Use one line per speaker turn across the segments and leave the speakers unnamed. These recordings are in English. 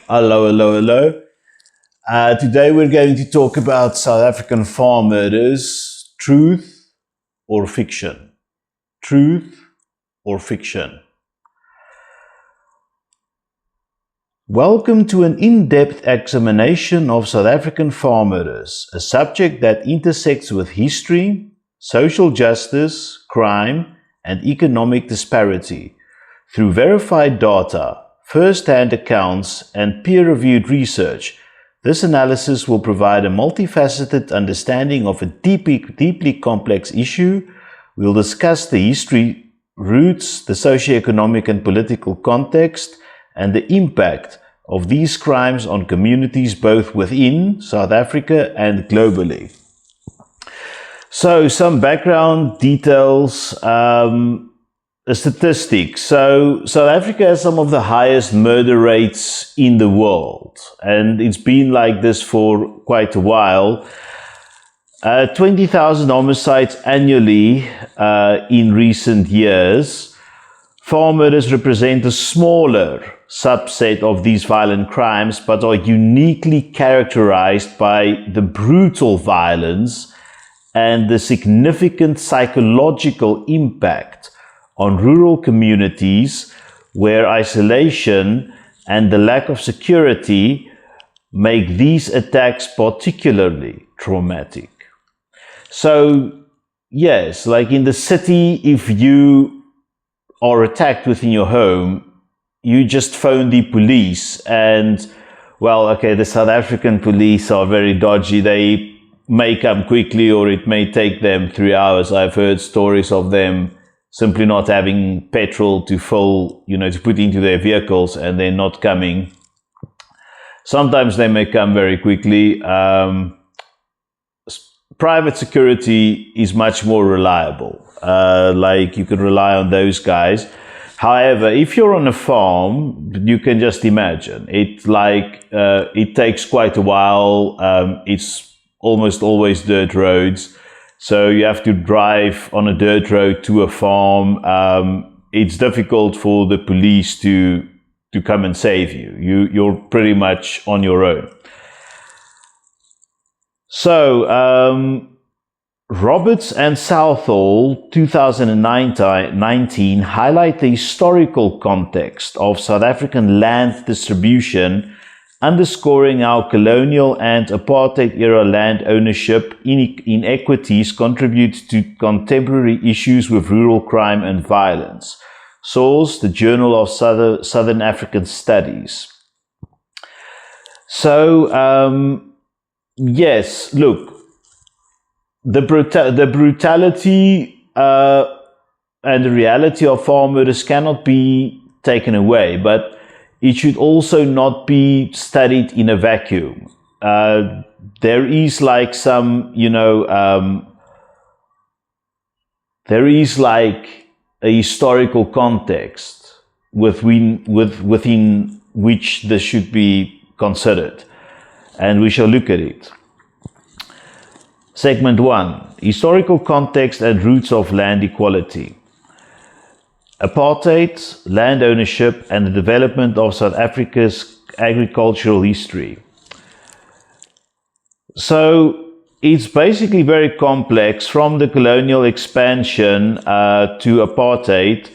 Hello, hello, hello. Today we're going to talk about South African farm murders. Truth or fiction? Truth or fiction? Welcome to an in-depth examination of South African farm murders, a subject that intersects with history, social justice, crime, and economic disparity. Through verified data, first-hand accounts, and peer-reviewed research, this analysis will provide a multifaceted understanding of a deeply complex issue. We'll discuss the history, roots, the socioeconomic and political context, and the impact of these crimes on communities both within South Africa and globally. So, some background details. Statistics. So South Africa has some of the highest murder rates in the world, and it's been like this for quite a while. 20,000 homicides annually in recent years. Farm murders represent a smaller subset of these violent crimes, but are uniquely characterized by the brutal violence and the significant psychological impact on rural communities where isolation and the lack of security make these attacks particularly traumatic. So, yes, like in the city, if you are attacked within your home, you just phone the police and, well, okay, the South African police are very dodgy. They may come quickly or it may take them 3 hours. I've heard stories of them simply not having petrol to fill, to put into their vehicles, and they're not coming. Sometimes they may come very quickly. Private security is much more reliable. Like you can rely on those guys. However, if you're on a farm, you can just imagine it takes quite a while. It's almost always dirt roads. So you have to drive on a dirt road to a farm. It's difficult for the police to come and save you. You're pretty much on your own. So, Roberts and Southall, 2019, highlight the historical context of South African land distribution, underscoring how colonial and apartheid-era land ownership inequities contribute to contemporary issues with rural crime and violence. Source: the Journal of Southern African Studies. So, yes, look, the brutality and the reality of farm murders cannot be taken away, but it should also not be studied in a vacuum. There is like some, there is like a historical context within which this should be considered, and we shall look at it. Segment 1: Historical context and roots of land equality. Apartheid, land ownership, and the development of South Africa's agricultural history. So it's basically very complex, from the colonial expansion to apartheid,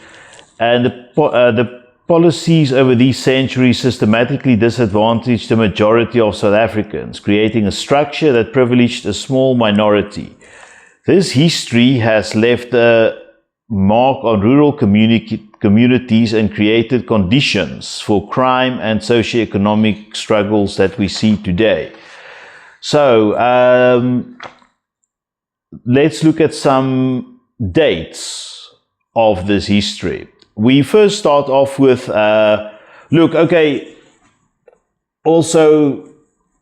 and the policies over these centuries systematically disadvantaged the majority of South Africans, creating a structure that privileged a small minority. This history has left a mark on rural communities and created conditions for crime and socioeconomic struggles that we see today. So, let's look at some dates of this history. We first start off with, also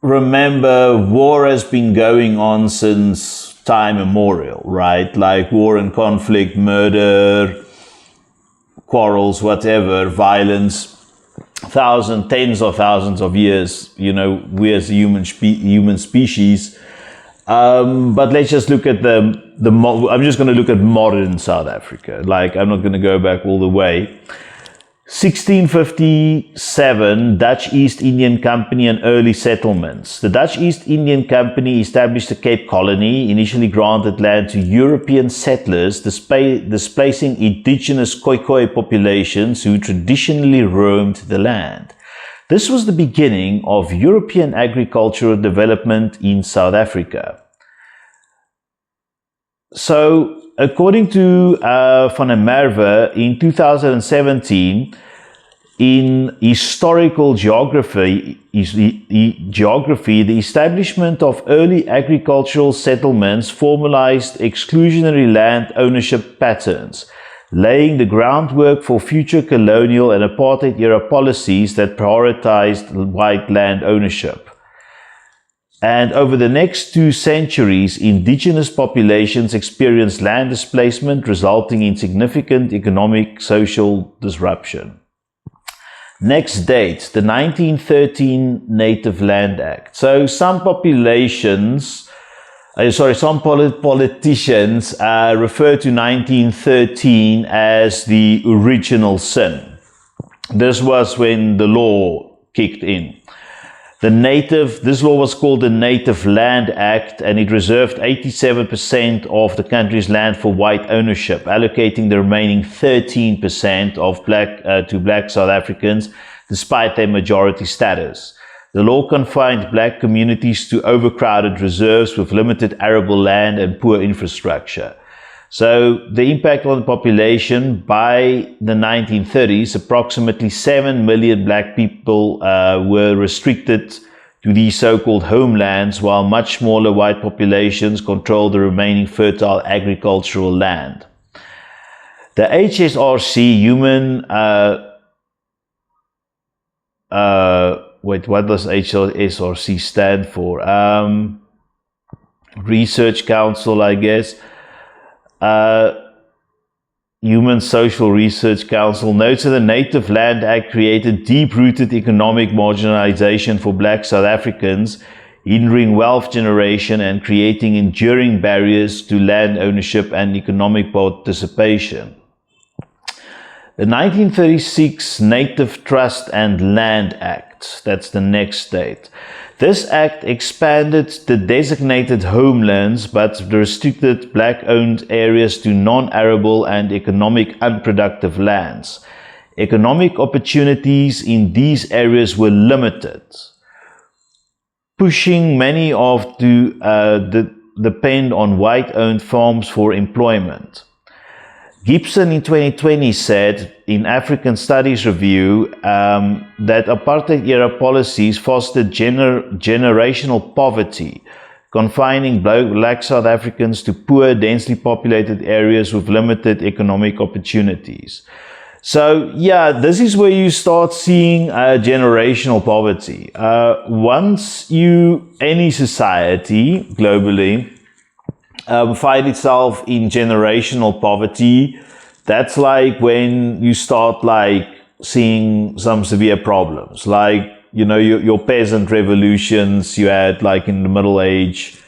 remember, war has been going on since time immemorial, right? Like war and conflict, murder, quarrels, whatever, violence, tens of thousands of years, we as a human species. But let's just look at I'm just going to look at modern South Africa. Like, I'm not going to go back all the way. 1657, Dutch East Indian Company and early settlements. The Dutch East Indian Company established a Cape Colony, initially granted land to European settlers, displacing indigenous Khoikhoi populations who traditionally roamed the land. This was the beginning of European agricultural development in South Africa. So, according to Van der Merwe, in 2017, in historical geography, the establishment of early agricultural settlements formalized exclusionary land ownership patterns, laying the groundwork for future colonial and apartheid-era policies that prioritized white land ownership. And over the next 2 centuries, indigenous populations experienced land displacement, resulting in significant economic, social disruption. Next date, the 1913 Native Land Act. So some politicians refer to 1913 as the original sin. This was when the law kicked in. This law was called the Native Land Act, and it reserved 87% of the country's land for white ownership, allocating the remaining 13% to black South Africans, despite their majority status. The law confined black communities to overcrowded reserves with limited arable land and poor infrastructure. So the impact on the population: by the 1930s, approximately 7 million black people were restricted to these so-called homelands, while much smaller white populations controlled the remaining fertile agricultural land. The HSRC, what does HSRC stand for? Research Council, I guess. Human Social Research Council notes that the Native Land Act created deep-rooted economic marginalization for black South Africans, hindering wealth generation and creating enduring barriers to land ownership and economic participation. The 1936 Native Trust and Land Act, that's the next date. This act expanded the designated homelands but restricted black-owned areas to non-arable and economic unproductive lands. Economic opportunities in these areas were limited, pushing many to depend on white-owned farms for employment. Gibson in 2020 said in African Studies Review that apartheid-era policies fostered generational poverty, confining black South Africans to poor, densely populated areas with limited economic opportunities. So yeah, this is where you start seeing generational poverty. Once any society globally find itself in generational poverty, that's like when you start seeing some severe problems. Your peasant revolutions you had in the Middle Age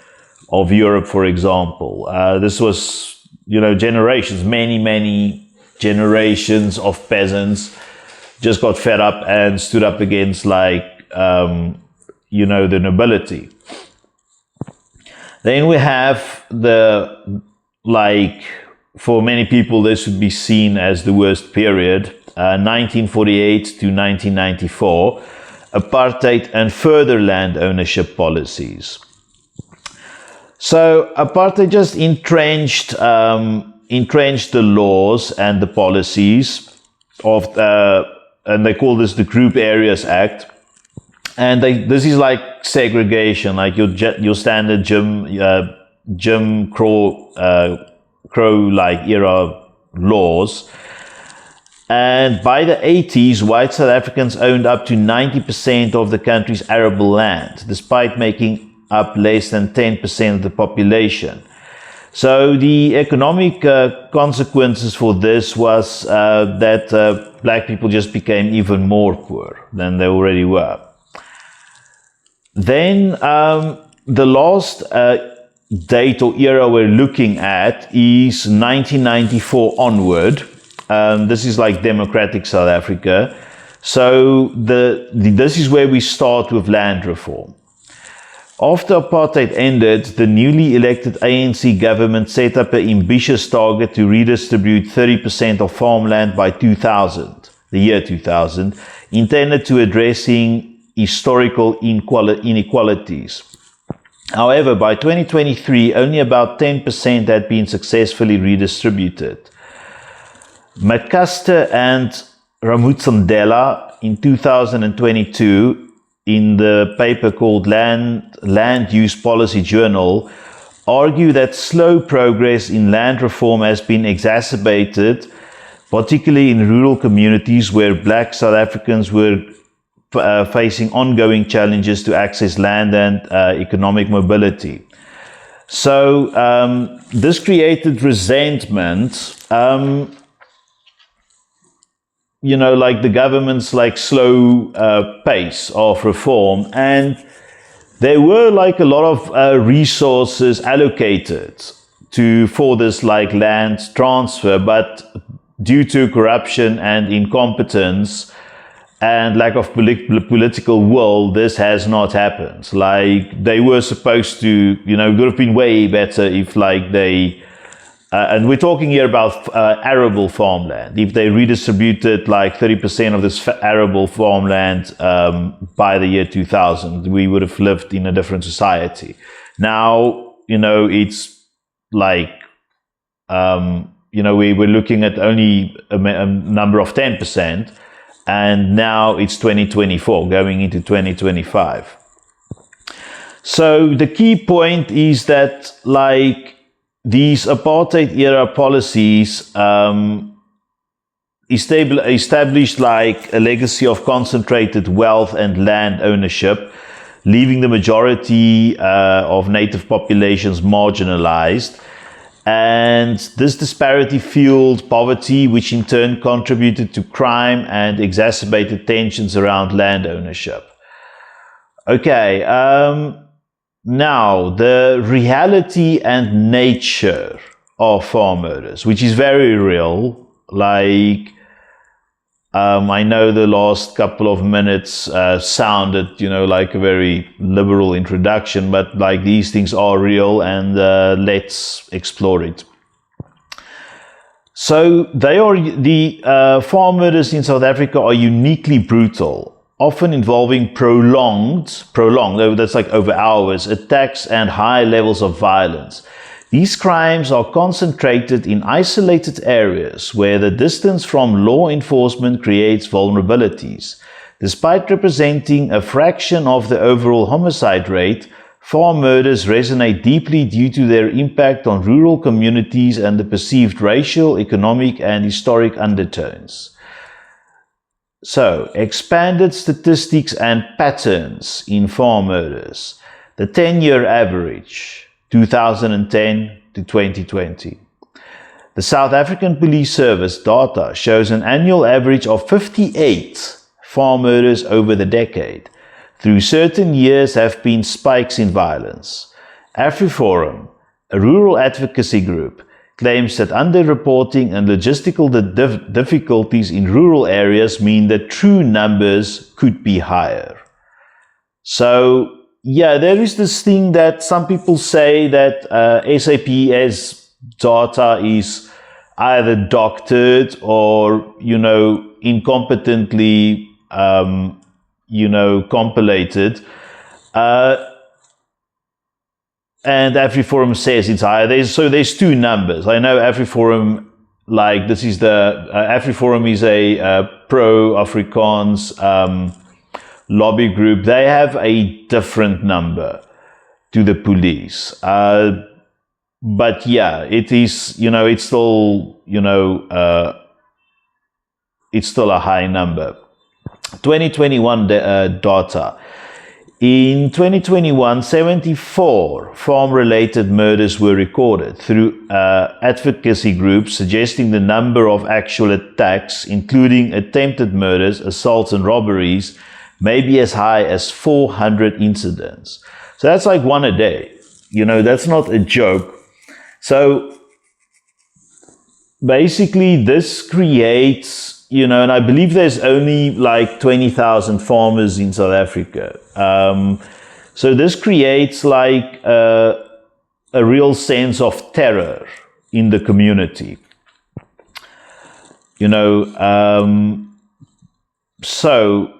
of Europe, for example. This was, generations, many generations of peasants just got fed up and stood up against the nobility. Then we have for many people, this would be seen as the worst period, 1948 to 1994, apartheid and further land ownership policies. So apartheid just entrenched the laws and the policies of and they call this the Group Areas Act. And this is like segregation, like your standard Jim Crow era laws. And by the 80s, white South Africans owned up to 90% of the country's arable land, despite making up less than 10% of the population. So the economic consequences for this was that black people just became even more poor than they already were. Then the last date or era we're looking at is 1994 onward. This is like democratic South Africa. So this is where we start with land reform. After apartheid ended, the newly elected ANC government set up an ambitious target to redistribute 30% of farmland by 2000, the year 2000, intended to addressing historical inequalities. However, by 2023, only about 10% had been successfully redistributed. McCusker and Ramutsandela in 2022, in the paper called Land Use Policy Journal, argue that slow progress in land reform has been exacerbated, particularly in rural communities where Black South Africans were facing ongoing challenges to access land and economic mobility. So this created resentment. Like the government's like slow pace of reform, and there were like a lot of resources allocated for this like land transfer, but due to corruption and incompetence and lack of political will, this has not happened. Like they were supposed to, it would have been way better if like they and we're talking here about arable farmland. If they redistributed like 30% of this arable farmland by the year 2000, we would have lived in a different society. Now, it's like, we were looking at only a number of 10%, and now it's 2024, going into 2025. So the key point is that, like, these apartheid-era policies established like a legacy of concentrated wealth and land ownership, leaving the majority of native populations marginalized. And this disparity fueled poverty, which in turn contributed to crime and exacerbated tensions around land ownership. Okay, now, the reality and nature of farm murders, which is very real. Like, I know the last couple of minutes sounded, like a very liberal introduction, but like these things are real, and let's explore it. So the farm murders in South Africa are uniquely brutal, often involving prolonged, that's like over hours, attacks and high levels of violence. These crimes are concentrated in isolated areas where the distance from law enforcement creates vulnerabilities. Despite representing a fraction of the overall homicide rate, farm murders resonate deeply due to their impact on rural communities and the perceived racial, economic, and historic undertones. So, expanded statistics and patterns in farm murders. The 10-year average, 2010 to 2020. The South African Police Service data shows an annual average of 58 farm murders over the decade. Through certain years have been spikes in violence. AfriForum, a rural advocacy group, claims that underreporting and logistical difficulties in rural areas mean that true numbers could be higher. So, yeah, there is this thing that some people say that SAPS data is either doctored or, incompetently, compilated. And AfriForum says it's higher. There's two numbers. I know AfriForum, like this is the AfriForum is a pro-Afrikaans lobby group. They have a different number to the police. But yeah, it is. It's still it's still a high number. 2021 data. In 2021, 74 farm-related murders were recorded through advocacy groups, suggesting the number of actual attacks, including attempted murders, assaults, and robberies, may be as high as 400 incidents. So that's like one a day. That's not a joke. So basically this creates, and I believe there's only like 20,000 farmers in South Africa. So this creates like a real sense of terror in the community. So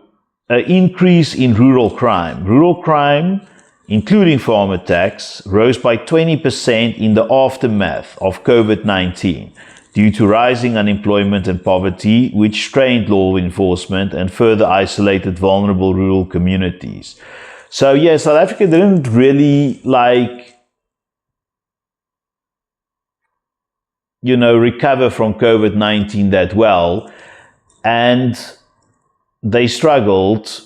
an increase in rural crime. Rural crime, including farm attacks, rose by 20% in the aftermath of COVID-19 due to rising unemployment and poverty, which strained law enforcement and further isolated vulnerable rural communities. So yeah, South Africa didn't really recover from COVID-19 that well, and they struggled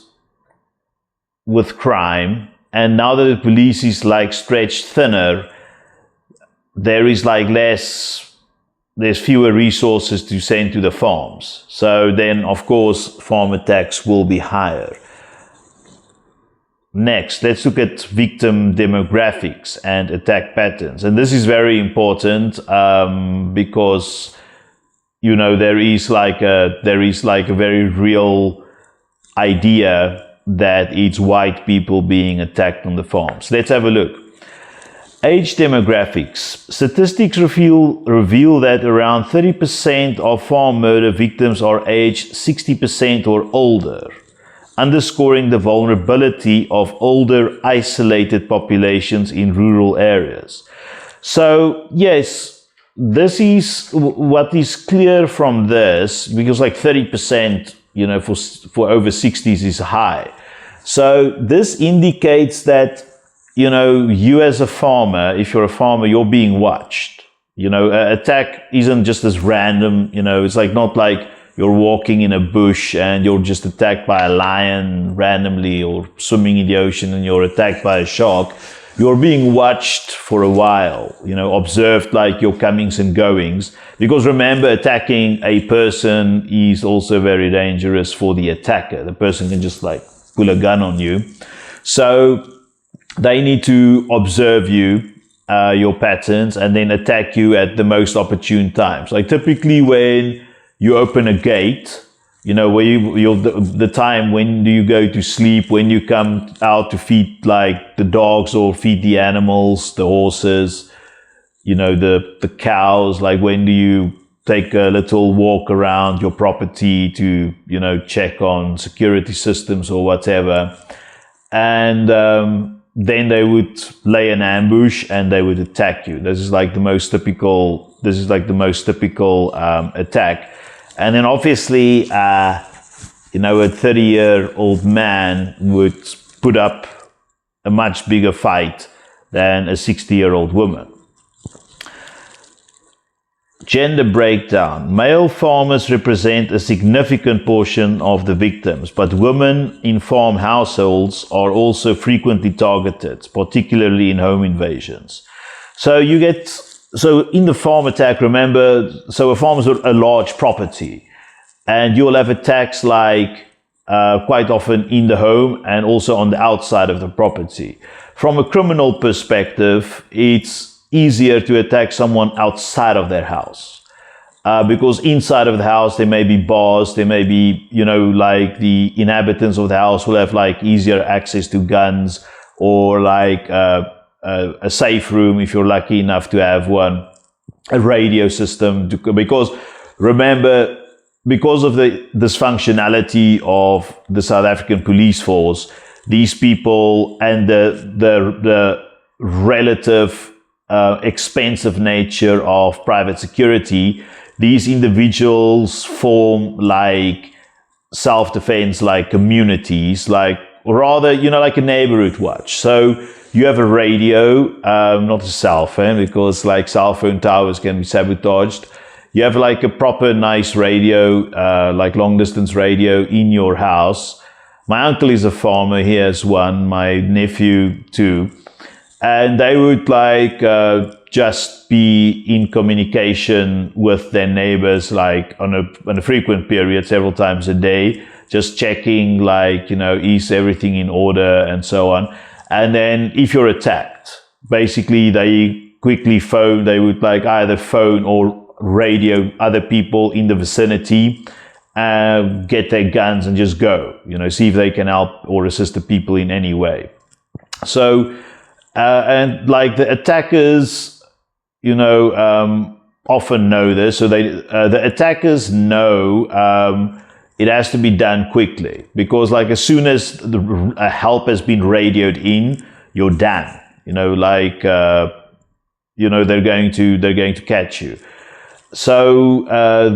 with crime. And now that the police is stretched thinner, there's fewer resources to send to the farms. So then, of course, farm attacks will be higher. Next, let's look at victim demographics and attack patterns. And this is very important because, there is a very real idea that it's white people being attacked on the farms. Let's have a look. Age demographics. Statistics reveal that around 30% of farm murder victims are aged 60% or older, underscoring the vulnerability of older, isolated populations in rural areas. So, yes, this is what is clear from this, because 30%, for over 60s is high. So this indicates that, you as a farmer, if you're a farmer, you're being watched. Attack isn't just as random, it's not like you're walking in a bush and you're just attacked by a lion randomly, or swimming in the ocean and you're attacked by a shark. You're being watched for a while, observed your comings and goings. Because remember, attacking a person is also very dangerous for the attacker. The person can just pull a gun on you. So they need to observe you, your patterns, and then attack you at the most opportune times. Typically when you open a gate, the time when do you go to sleep, when you come out to feed the dogs or feed the animals, the horses, the cows, when do you take a little walk around your property to, check on security systems or whatever. And then they would lay an ambush and they would attack you. This is the most typical attack. And then obviously, a 30-year-old man would put up a much bigger fight than a 60-year-old woman. Gender breakdown. Male farmers represent a significant portion of the victims, but women in farm households are also frequently targeted, particularly in home invasions. So in the farm attack, remember, a farm is a large property, and you'll have attacks quite often in the home and also on the outside of the property. From a criminal perspective, it's easier to attack someone outside of their house. Because inside of the house, there may be bars, there may be, the inhabitants of the house will have easier access to guns, or a safe room if you're lucky enough to have one, a radio system, because remember, because of the dysfunctionality of the South African police force, these people and the relative expensive nature of private security, these individuals form self-defense communities, rather a neighborhood watch. So you have a radio, not a cell phone, because cell phone towers can be sabotaged. You have a proper nice radio, long distance radio in your house. My uncle is a farmer, he has one, my nephew too. And they would just be in communication with their neighbors on a frequent period, several times a day, just checking is everything in order and so on. And then if you're attacked, basically they quickly phone, they would either phone or radio other people in the vicinity, get their guns and just go, see if they can help or assist the people in any way. So, and like the attackers, often know this. So the attackers know it has to be done quickly, because like as soon as help has been radioed in, you're done. They're going to catch you. So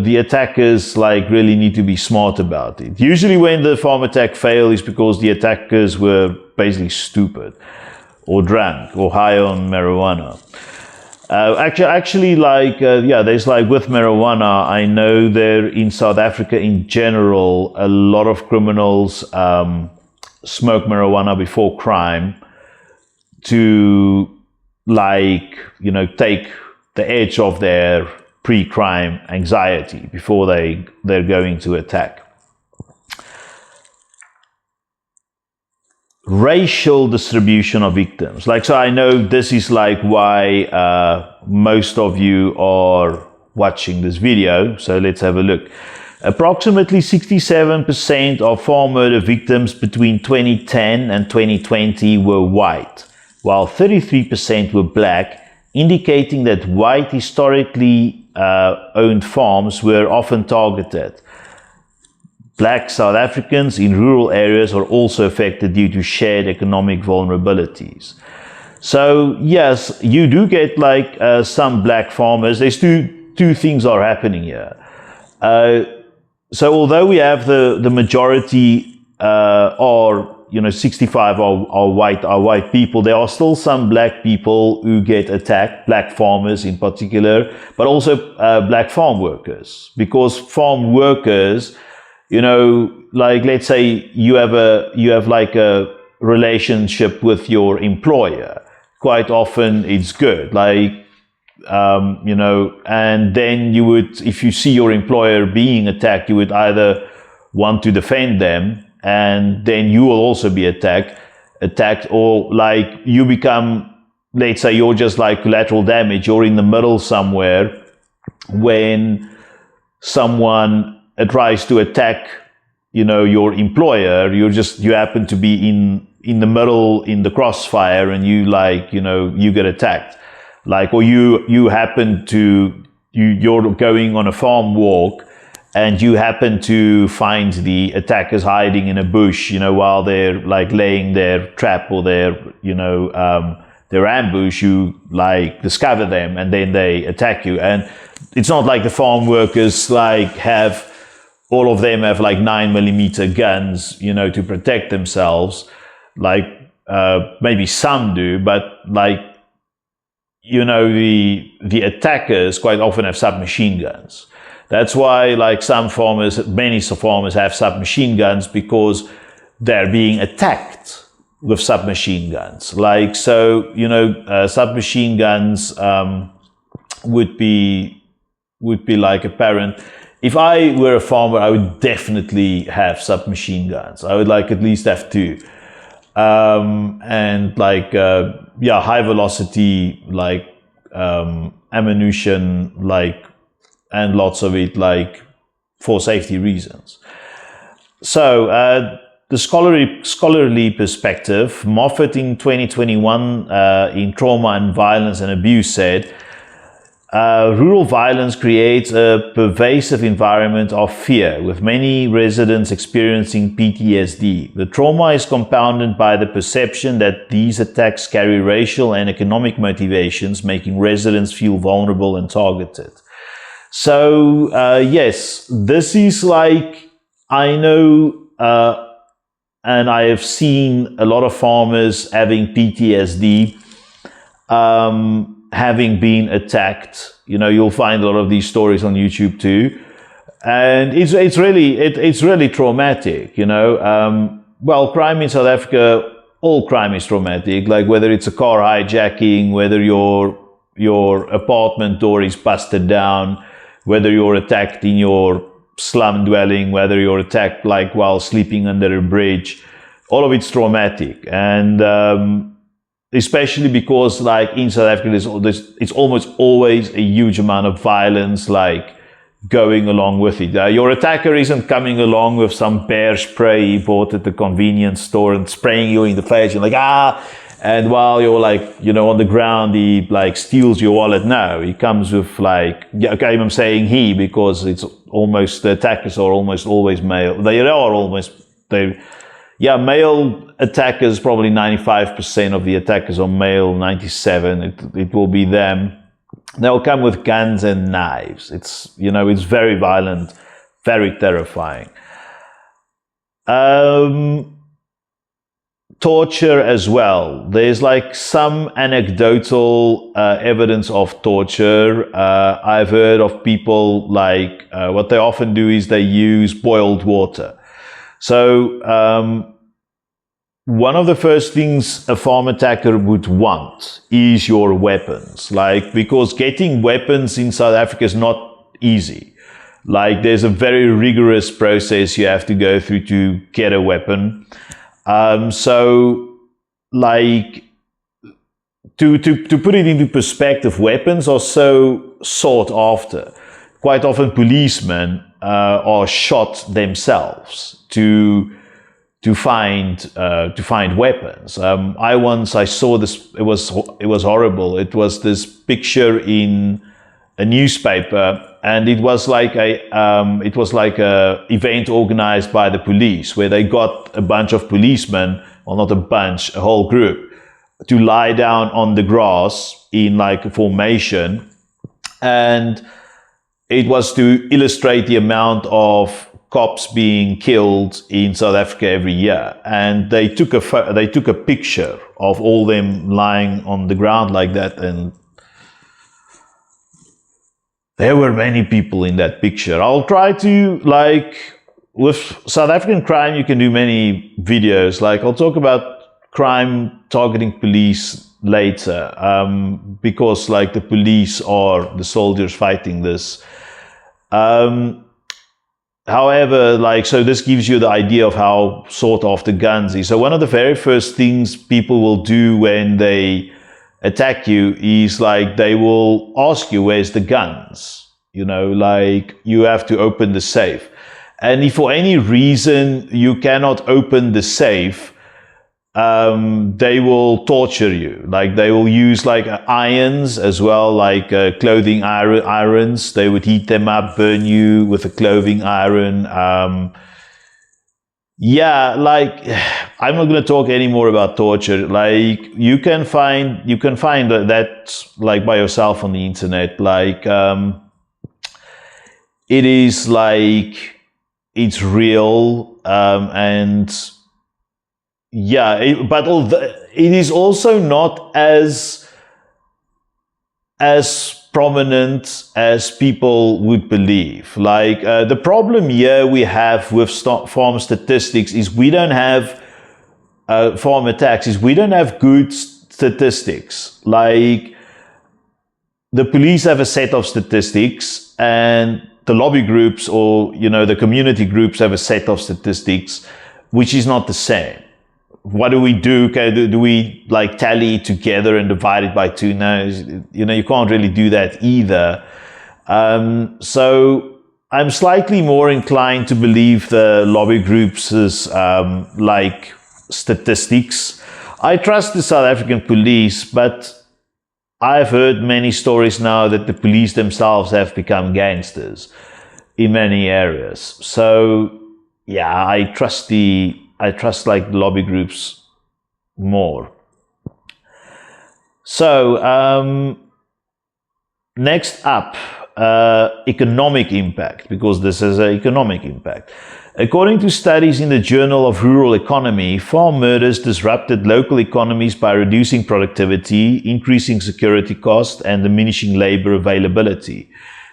the attackers really need to be smart about it. Usually when the farm attack failed is because the attackers were basically stupid or drunk or high on marijuana. There's with marijuana, I know there in South Africa in general, a lot of criminals smoke marijuana before crime to take the edge off their pre-crime anxiety before they're going to attack. Racial distribution of victims. So I know this is why most of you are watching this video. So let's have a look. Approximately 67% of farm murder victims between 2010 and 2020 were white, while 33% were black, indicating that white historically owned farms were often targeted. Black South Africans in rural areas are also affected due to shared economic vulnerabilities. So yes, you do get some black farmers. There's two things are happening here. So although we have the majority are 65 are white people, there are still some black people who get attacked, black farmers in particular, but also black farm workers, because farm workers, let's say you have a relationship with your employer. Quite often it's good, and then you would, if you see your employer being attacked, you would either want to defend them, and then you will also be attacked, or you become, let's say you're just collateral damage, you're in the middle somewhere when someone tries to attack, your employer, you happen to be in the middle, in the crossfire, and you get attacked. Or you happen to, you're going on a farm walk, and you happen to find the attackers hiding in a bush, while they're laying their trap or their ambush. You discover them, and then they attack you. And it's not like the farm workers have, all of them have 9mm guns, to protect themselves. Maybe some do, but the attackers quite often have submachine guns. That's why many farmers have submachine guns, because they're being attacked with submachine guns. Submachine guns would be apparent. If I were a farmer, I would definitely have submachine guns. I would at least have two. And high velocity, ammunition, and lots of it, for safety reasons. So, the scholarly perspective, Moffat in 2021 in Trauma and Violence and Abuse said, rural violence creates a pervasive environment of fear, with many residents experiencing PTSD. The trauma is compounded by the perception that these attacks carry racial and economic motivations, making residents feel vulnerable and targeted. So, yes, this is I know, and I have seen a lot of farmers having PTSD, having been attacked. You'll find a lot of these stories on YouTube too, and it's really traumatic. Well, crime in South Africa, all crime is traumatic. Whether it's a car hijacking, whether your apartment door is busted down, whether you're attacked in your slum dwelling, whether you're attacked while sleeping under a bridge, all of it's traumatic. And especially because like in South Africa, it's almost always a huge amount of violence, like going along with it. Your attacker isn't coming along with some bear spray he bought at the convenience store and spraying you in the face. You're like, and while you're like, on the ground, he like steals your wallet. No, he comes with like, okay, I'm saying he because it's almost, the attackers are almost always male. Male attackers, probably 95% of the attackers are male, 97, it will be them. They'll come with guns and knives. It's very violent, very terrifying. Torture as well. There's like some anecdotal evidence of torture. I've heard of people like, what they often do is they use boiled water. So one of the first things a farm attacker would want is your weapons. Like, because getting weapons in South Africa is not easy. Like, there's a very rigorous process you have to go through to get a weapon. So, like, to put it into perspective, weapons are so sought after. Quite often, policemen are shot themselves to find weapons. I saw this. It was horrible. It was this picture in a newspaper, and it was like a event organized by the police where they got a bunch of policemen, well, not a bunch, a whole group, to lie down on the grass in like a formation, and it was to illustrate the amount of cops being killed in South Africa every year. And they took a picture of all them lying on the ground like that, and there were many people in that picture. I'll try to, like, with South African crime, you can do many videos. Like, I'll talk about crime targeting police later, because like the police are the soldiers fighting this. However, like, so this gives you the idea of how sought after guns is. So one of the very first things people will do when they attack you is like they will ask you, where's the guns? Like, you have to open the safe. And if for any reason you cannot open the safe, they will torture you. Like, they will use like irons as well, like clothing irons. They would heat them up, burn you with a clothing iron. Like, I'm not going to talk any more about torture. Like, you can find that like by yourself on the internet. Like, it is like, it's real, and but it is also not as prominent as people would believe. Like, the problem here we have with farm statistics is we don't have farm attacks. Is we don't have good statistics. Like, the police have a set of statistics, and the lobby groups or the community groups have a set of statistics, which is not the same. What do we do? Do we like tally together and divide it by 2? No, you can't really do that either. So I'm slightly more inclined to believe the lobby groups' like statistics. I trust the South African police, but I've heard many stories now that the police themselves have become gangsters in many areas. So yeah, I trust like the lobby groups more. So next up, economic impact, because this is an economic impact. According to studies in the Journal of Rural Economy, farm murders disrupted local economies by reducing productivity, increasing security costs, and diminishing labor availability.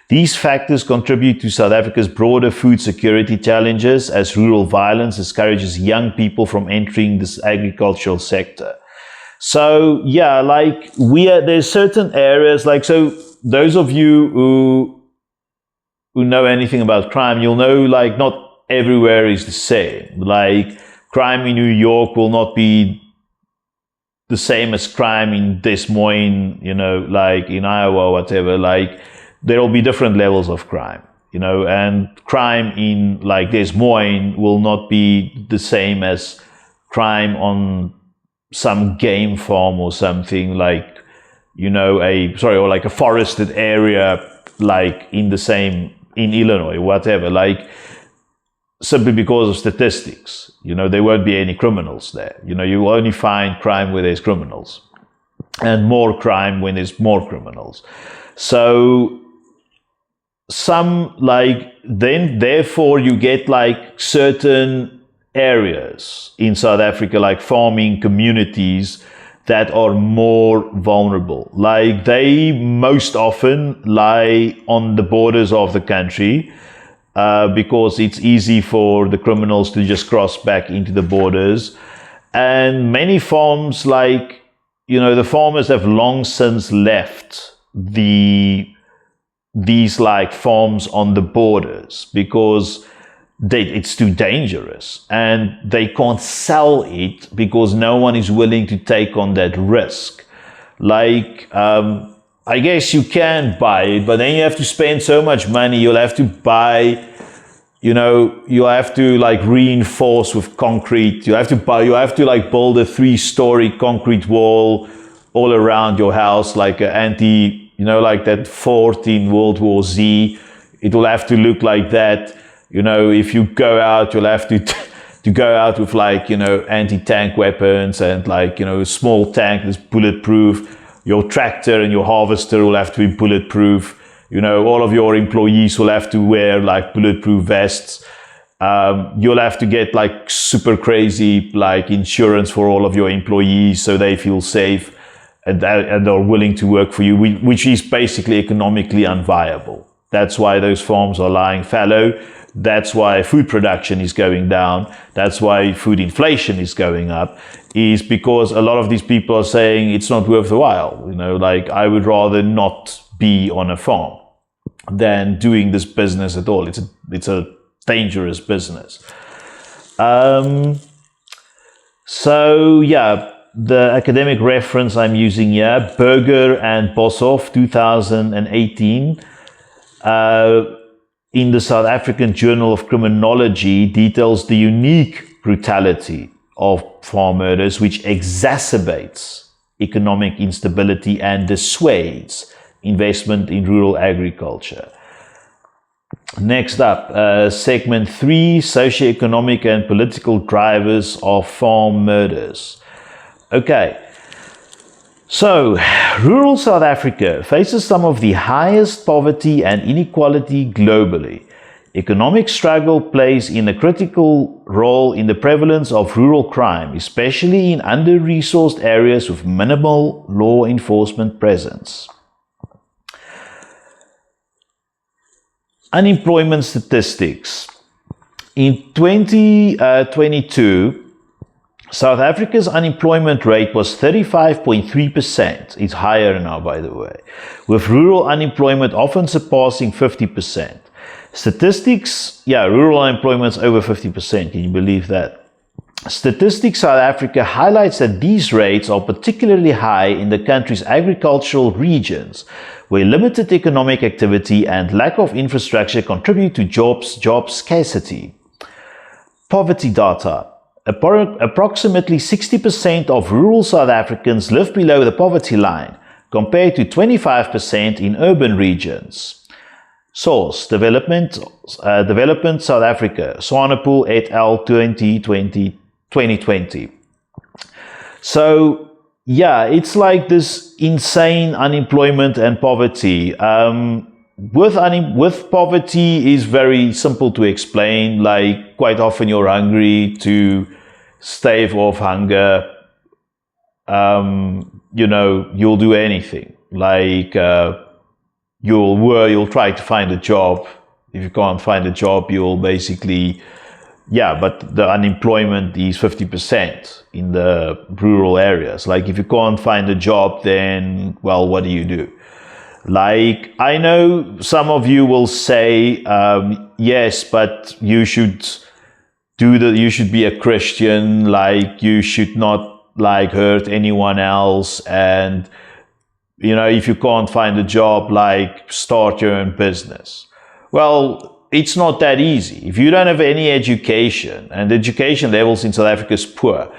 These factors contribute to South Africa's broader food security challenges, as rural violence discourages young people from entering this agricultural sector. So yeah, like there's certain areas, like, so those of you who know anything about crime, you'll know like not everywhere is the same. Like, crime in New York will not be the same as crime in Des Moines, like in Iowa or whatever. Like, there will be different levels of crime, and crime in like Des Moines will not be the same as crime on some game farm or something, like, or like a forested area, like in Illinois, whatever, like, simply because of statistics. There won't be any criminals there. You will only find crime where there's criminals, and more crime when there's more criminals. So therefore you get like certain areas in South Africa, like farming communities, that are more vulnerable. Like, they most often lie on the borders of the country, because it's easy for the criminals to just cross back into the borders. And many farms, like, the farmers have long since left these like farms on the borders, because it's too dangerous, and they can't sell it because no one is willing to take on that risk. Like, I guess you can buy it, but then you have to spend so much money. You'll have to buy, you'll have to like reinforce with concrete. You have to like build a 3-story concrete wall all around your house, like like that fort in World War Z. It will have to look like that. If you go out, you'll have to go out with like, anti-tank weapons, and like, a small tank that's bulletproof. Your tractor and your harvester will have to be bulletproof. All of your employees will have to wear like bulletproof vests. You'll have to get like super crazy like insurance for all of your employees, so they feel safe and are willing to work for you, which is basically economically unviable. That's why those farms are lying fallow. That's why food production is going down. That's why food inflation is going up, is because a lot of these people are saying it's not worth the while. Like, I would rather not be on a farm than doing this business at all. It's a dangerous business. So yeah, the academic reference I'm using here, Berger and Boshoff, 2018. In the South African Journal of Criminology, details the unique brutality of farm murders, which exacerbates economic instability and dissuades investment in rural agriculture. Next up, segment 3, socioeconomic and political drivers of farm murders. Okay. So, rural South Africa faces some of the highest poverty and inequality globally. Economic struggle plays a critical role in the prevalence of rural crime, especially in under-resourced areas with minimal law enforcement presence. Unemployment statistics. In 2022, South Africa's unemployment rate was 35.3%. It's higher now, by the way, with rural unemployment often surpassing 50%. Statistics, rural unemployment is over 50%. Can you believe that? Statistics South Africa highlights that these rates are particularly high in the country's agricultural regions, where limited economic activity and lack of infrastructure contribute to job scarcity. Poverty data. Approximately 60% of rural South Africans live below the poverty line, compared to 25% in urban regions. Source: Development South Africa, Swanepoel et al. 2020. So, it's like this insane unemployment and poverty. With poverty is very simple to explain. Like, quite often you're hungry. To stave off hunger, you'll do anything. Like, you'll try to find a job. If you can't find a job, you'll basically, but the unemployment is 50% in the rural areas. Like, if you can't find a job, then, well, what do you do? Like, I know some of you will say, yes, but you should be a Christian. Like, you should not like hurt anyone else, and you know, if you can't find a job, like start your own business. Well, it's not that easy. If you don't have any education, and the education levels in South Africa is poor,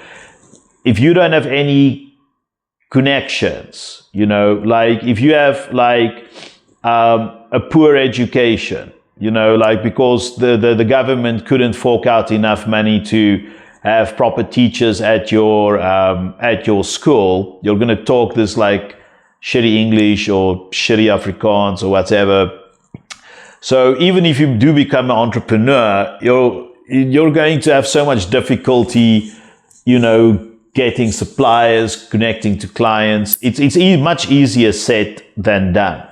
if you don't have any connections, you know, like if you have like a poor education, you know, like because the government couldn't fork out enough money to have proper teachers at your school, you're going to talk this like shitty English or shitty Afrikaans or whatever. So even if you do become an entrepreneur, you're going to have so much difficulty, you know, getting suppliers, connecting to clients. It's much easier said than done.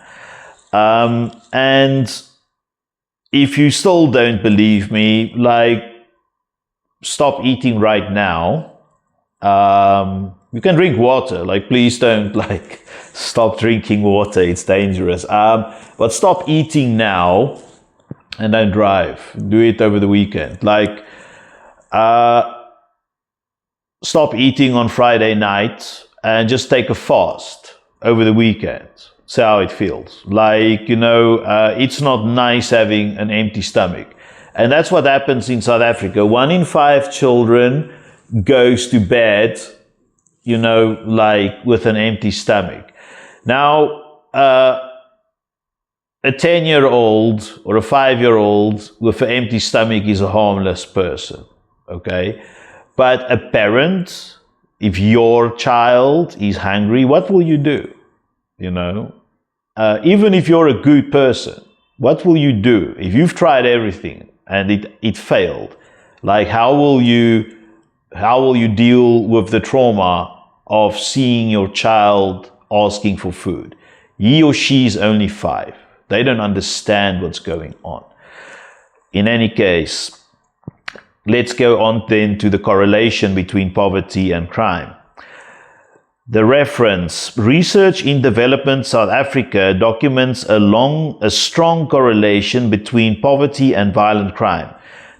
And if you still don't believe me, like, stop eating right now. You can drink water, like, please don't like stop drinking water, it's dangerous. But stop eating now and don't drive. Do it over the weekend. Like, stop eating on Friday night and just take a fast over the weekend. See how it feels. Like, you know, it's not nice having an empty stomach. And that's what happens in South Africa. 1 in 5 children goes to bed, you know, like with an empty stomach. Now, a 10-year-old or a 5-year-old with an empty stomach is a harmless person, okay? But a parent, if your child is hungry, what will you do? You know, even if you're a good person, what will you do? If you've tried everything and it failed, like how will you deal with the trauma of seeing your child asking for food? He or she is only 5. They don't understand what's going on. In any case, let's go on then to the correlation between poverty and crime. The reference, Research in Development South Africa documents a strong correlation between poverty and violent crime,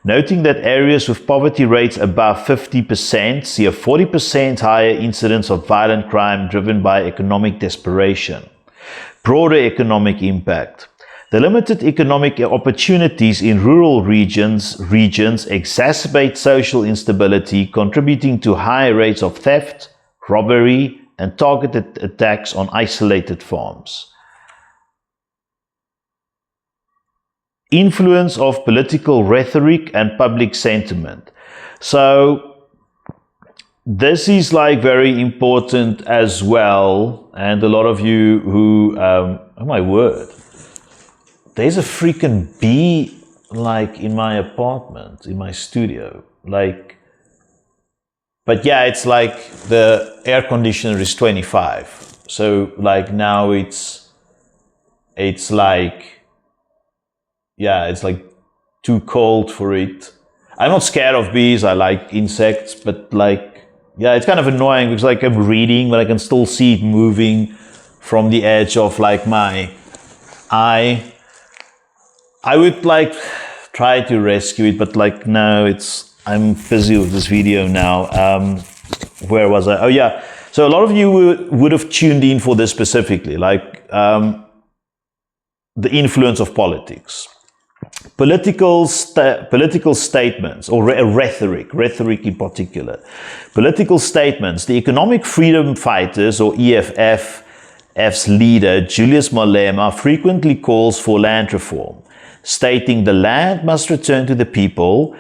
noting that areas with poverty rates above 50% see a 40% higher incidence of violent crime driven by economic desperation. Broader economic impact. The limited economic opportunities in rural regions exacerbate social instability, contributing to high rates of theft, robbery, and targeted attacks on isolated farms. Influence of political rhetoric and public sentiment. So this is like very important as well. And a lot of you who, oh my word, there's a freaking bee like in my apartment, in my studio, like. But yeah, it's like the air conditioner is 25. So like now it's like, yeah, it's like too cold for it. I'm not scared of bees. I like insects, but like, yeah, it's kind of annoying because like I'm reading, but I can still see it moving from the edge of like my eye. I would like try to rescue it, but like no, I'm busy with this video now. Where was I? Oh yeah. So a lot of you would have tuned in for this specifically, like the influence of politics. Political statements, or rhetoric in particular. Political statements. The Economic Freedom Fighters, or EFF's leader, Julius Malema, frequently calls for land reform, stating the land must return to the people.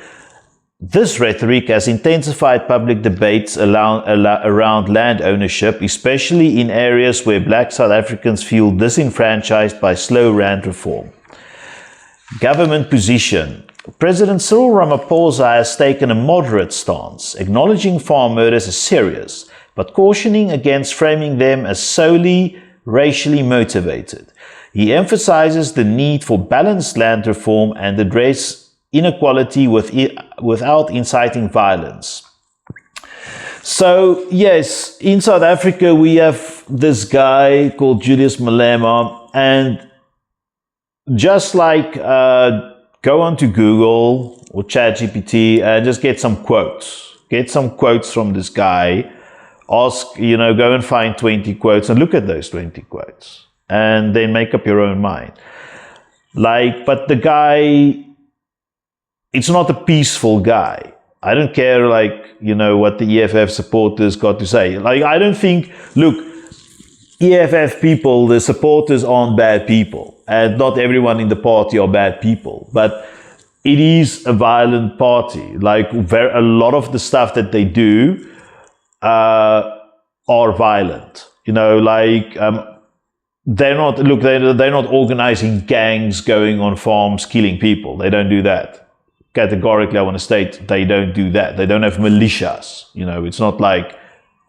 This rhetoric has intensified public debates around land ownership, especially in areas where Black South Africans feel disenfranchised by slow land reform. Government position. President Cyril Ramaphosa has taken a moderate stance, acknowledging farm murders as serious, but cautioning against framing them as solely racially motivated. He emphasizes the need for balanced land reform and address inequality without inciting violence. So yes, in South Africa we have this guy called Julius Malema, and just like go onto Google or ChatGPT and just get some quotes from this guy go and find 20 quotes and look at those 20 quotes and then make up your own mind. But the guy, it's not a peaceful guy. I don't care, what the EFF supporters got to say. I don't think, look, EFF people, the supporters aren't bad people. And not everyone in the party are bad people. But it is a violent party. A lot of the stuff that they do are violent. They're not organizing gangs going on farms killing people. They don't do that. Categorically, I want to state they don't do that. They don't have militias. It's not like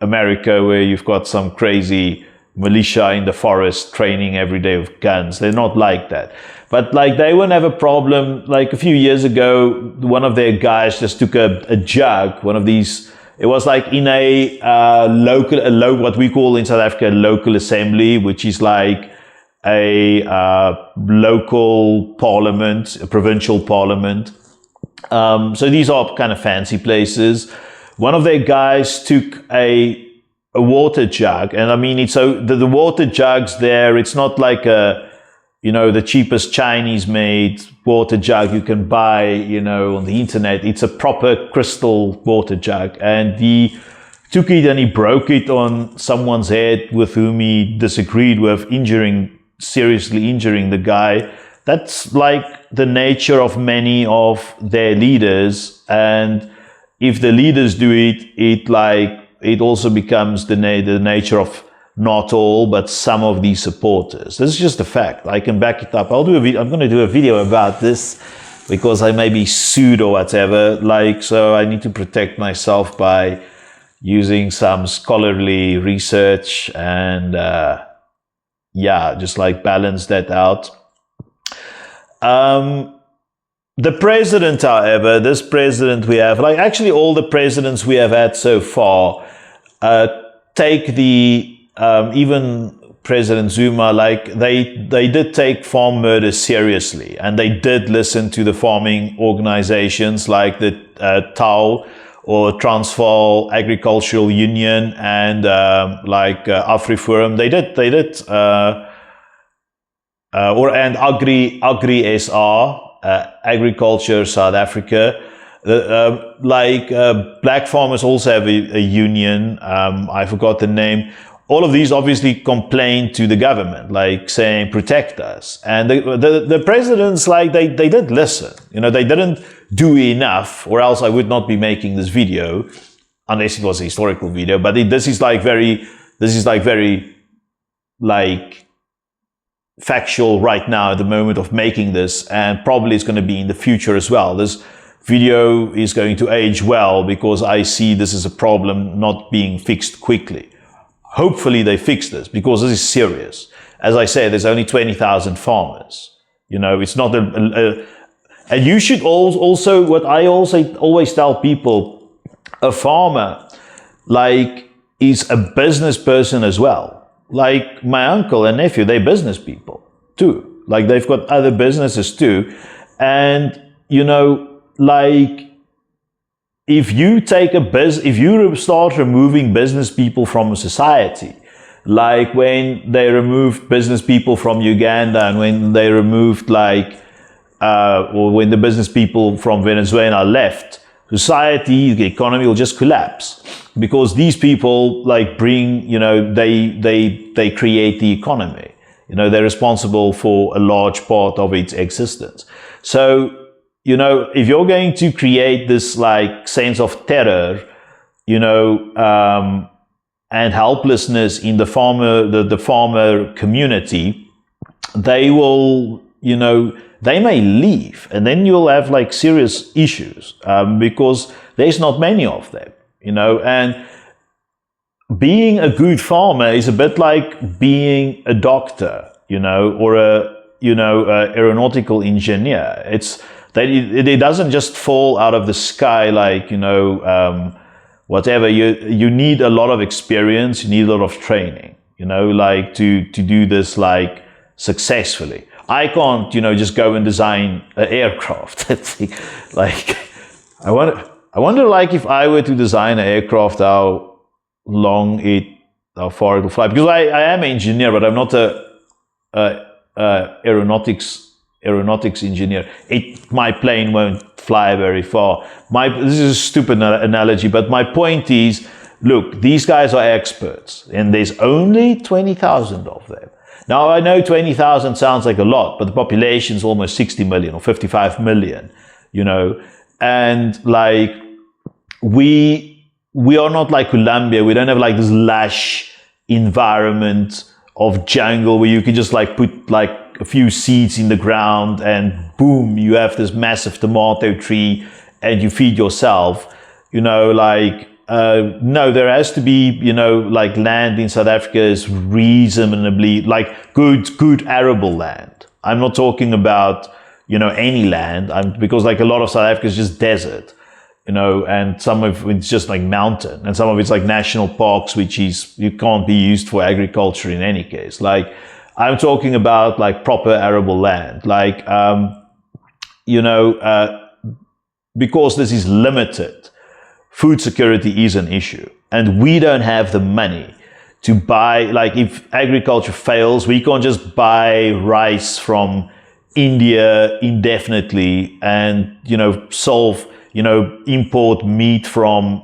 America where you've got some crazy militia in the forest training every day with guns. They're not like that. But they won't have a problem. A few years ago, one of their guys just took a jug, one of these. It was in a what we call in South Africa, a local assembly, which is a local parliament, a provincial parliament. So these are kind of fancy places. One of their guys took a water jug, and the water jugs there, it's not like the cheapest Chinese made water jug you can buy, on the internet. It's a proper crystal water jug, and he took it and he broke it on someone's head with whom he disagreed with, seriously injuring the guy. That's the nature of many of their leaders, and if the leaders do it, it also becomes the nature of not all, but some of these supporters. This is just a fact. I can back it up. I'm going to do a video about this because I may be sued or whatever. So I need to protect myself by using some scholarly research and just balance that out. The president, however, this president we have, actually all the presidents we have had so far, take the, even President Zuma, they did take farm murder seriously, and they did listen to the farming organizations like the TAU or Transvaal Agricultural Union and AfriForum. They did, and Agri SA, Agriculture South Africa. Black farmers also have a union. I forgot the name. All of these obviously complain to the government, saying, protect us. And the presidents, they did listen. They didn't do enough, or else I would not be making this video, unless it was a historical video. But this is very factual right now at the moment of making this, and probably it's going to be in the future as well. This video is going to age well because I see this as a problem not being fixed quickly. Hopefully they fix this because this is serious. As I said, there's only 20,000 farmers. It's not and you should also, what I also always tell people, a farmer, is a business person as well. My uncle and nephew, they're business people too. They've got other businesses too. And, if you start removing business people from a society, when they removed business people from Uganda, and when they removed or when the business people from Venezuela left, society, the economy will just collapse, because these people bring, they create the economy. They're responsible for a large part of its existence. So, if you're going to create this sense of terror, and helplessness in the farmer community, they will, they may leave, and then you'll have serious issues, because there's not many of them, and being a good farmer is a bit like being a doctor, or a aeronautical engineer. It doesn't just fall out of the sky whatever. You need a lot of experience, you need a lot of training, to do this successfully. I can't, just go and design an aircraft. I wonder if I were to design an aircraft, how how far it will fly. Because I am an engineer, but I'm not a aeronautics engineer. My plane won't fly very far. This is a stupid analogy, but my point is, look, these guys are experts, and there's only 20,000 of them. Now, I know 20,000 sounds like a lot, but the population is almost 60 million or 55 million, and like, we are not like Colombia. We don't have like this lush environment of jungle where you can just like put like a few seeds in the ground and boom, you have this massive tomato tree and you feed yourself. No, there has to be, like land in South Africa is reasonably like good arable land. I'm not talking about, any land, because like a lot of South Africa is just desert, and some of it's just like mountain, and some of it's like national parks, you can't be used for agriculture in any case. Like, I'm talking about like proper arable land, because this is limited, food security is an issue, and we don't have the money to buy, like, if agriculture fails, we can't just buy rice from India indefinitely and, import meat from,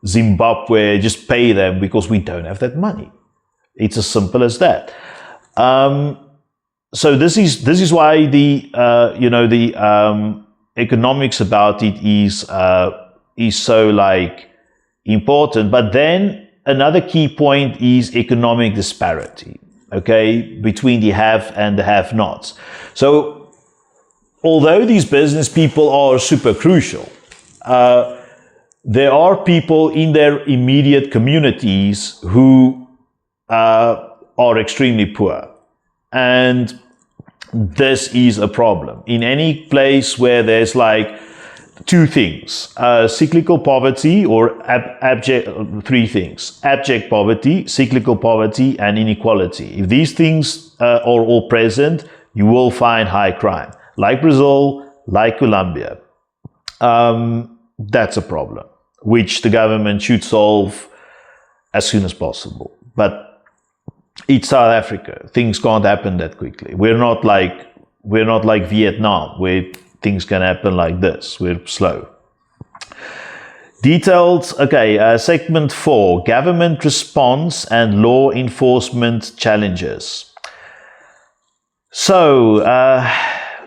Zimbabwe, just pay them, because we don't have that money. It's as simple as that. So this is why the economics about it is so like important. But then another key point is economic disparity, okay, between the have and the have-nots. So although these business people are super crucial, there are people in their immediate communities who are extremely poor. And this is a problem. In any place where there's like two things, cyclical poverty or three things: abject poverty, cyclical poverty, and inequality. If these things are all present, you will find high crime. Like Brazil, like Colombia. That's a problem, which the government should solve as soon as possible. But it's South Africa. Things can't happen that quickly. We're not like Vietnam, where things can happen like this. We're slow. Detailed, okay, segment 4, government response and law enforcement challenges. So,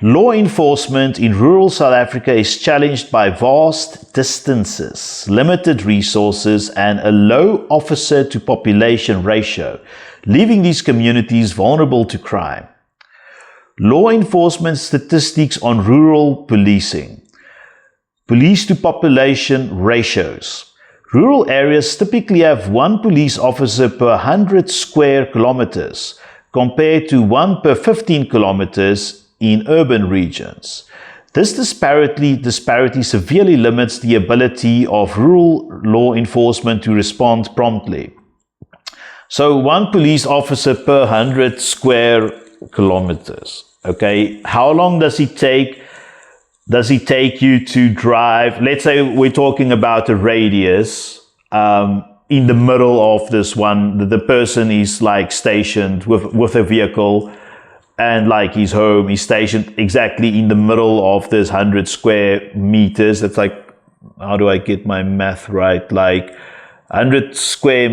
law enforcement in rural South Africa is challenged by vast distances, limited resources, and a low officer to population ratio, leaving these communities vulnerable to crime. Law enforcement statistics on rural policing. Police to population ratios. Rural areas typically have one police officer per 100 square kilometers, compared to 1 per 15 kilometers in urban regions. This disparity severely limits the ability of rural law enforcement to respond promptly. So 1 police officer per 100 square kilometers. Okay, how long does it take? Does it take you to drive? Let's say we're talking about a radius. In the middle of this one, the person is like stationed with a vehicle, and like his home is stationed exactly in the middle of this 100 square meters. That's like, how do I get my math right? Like 100 square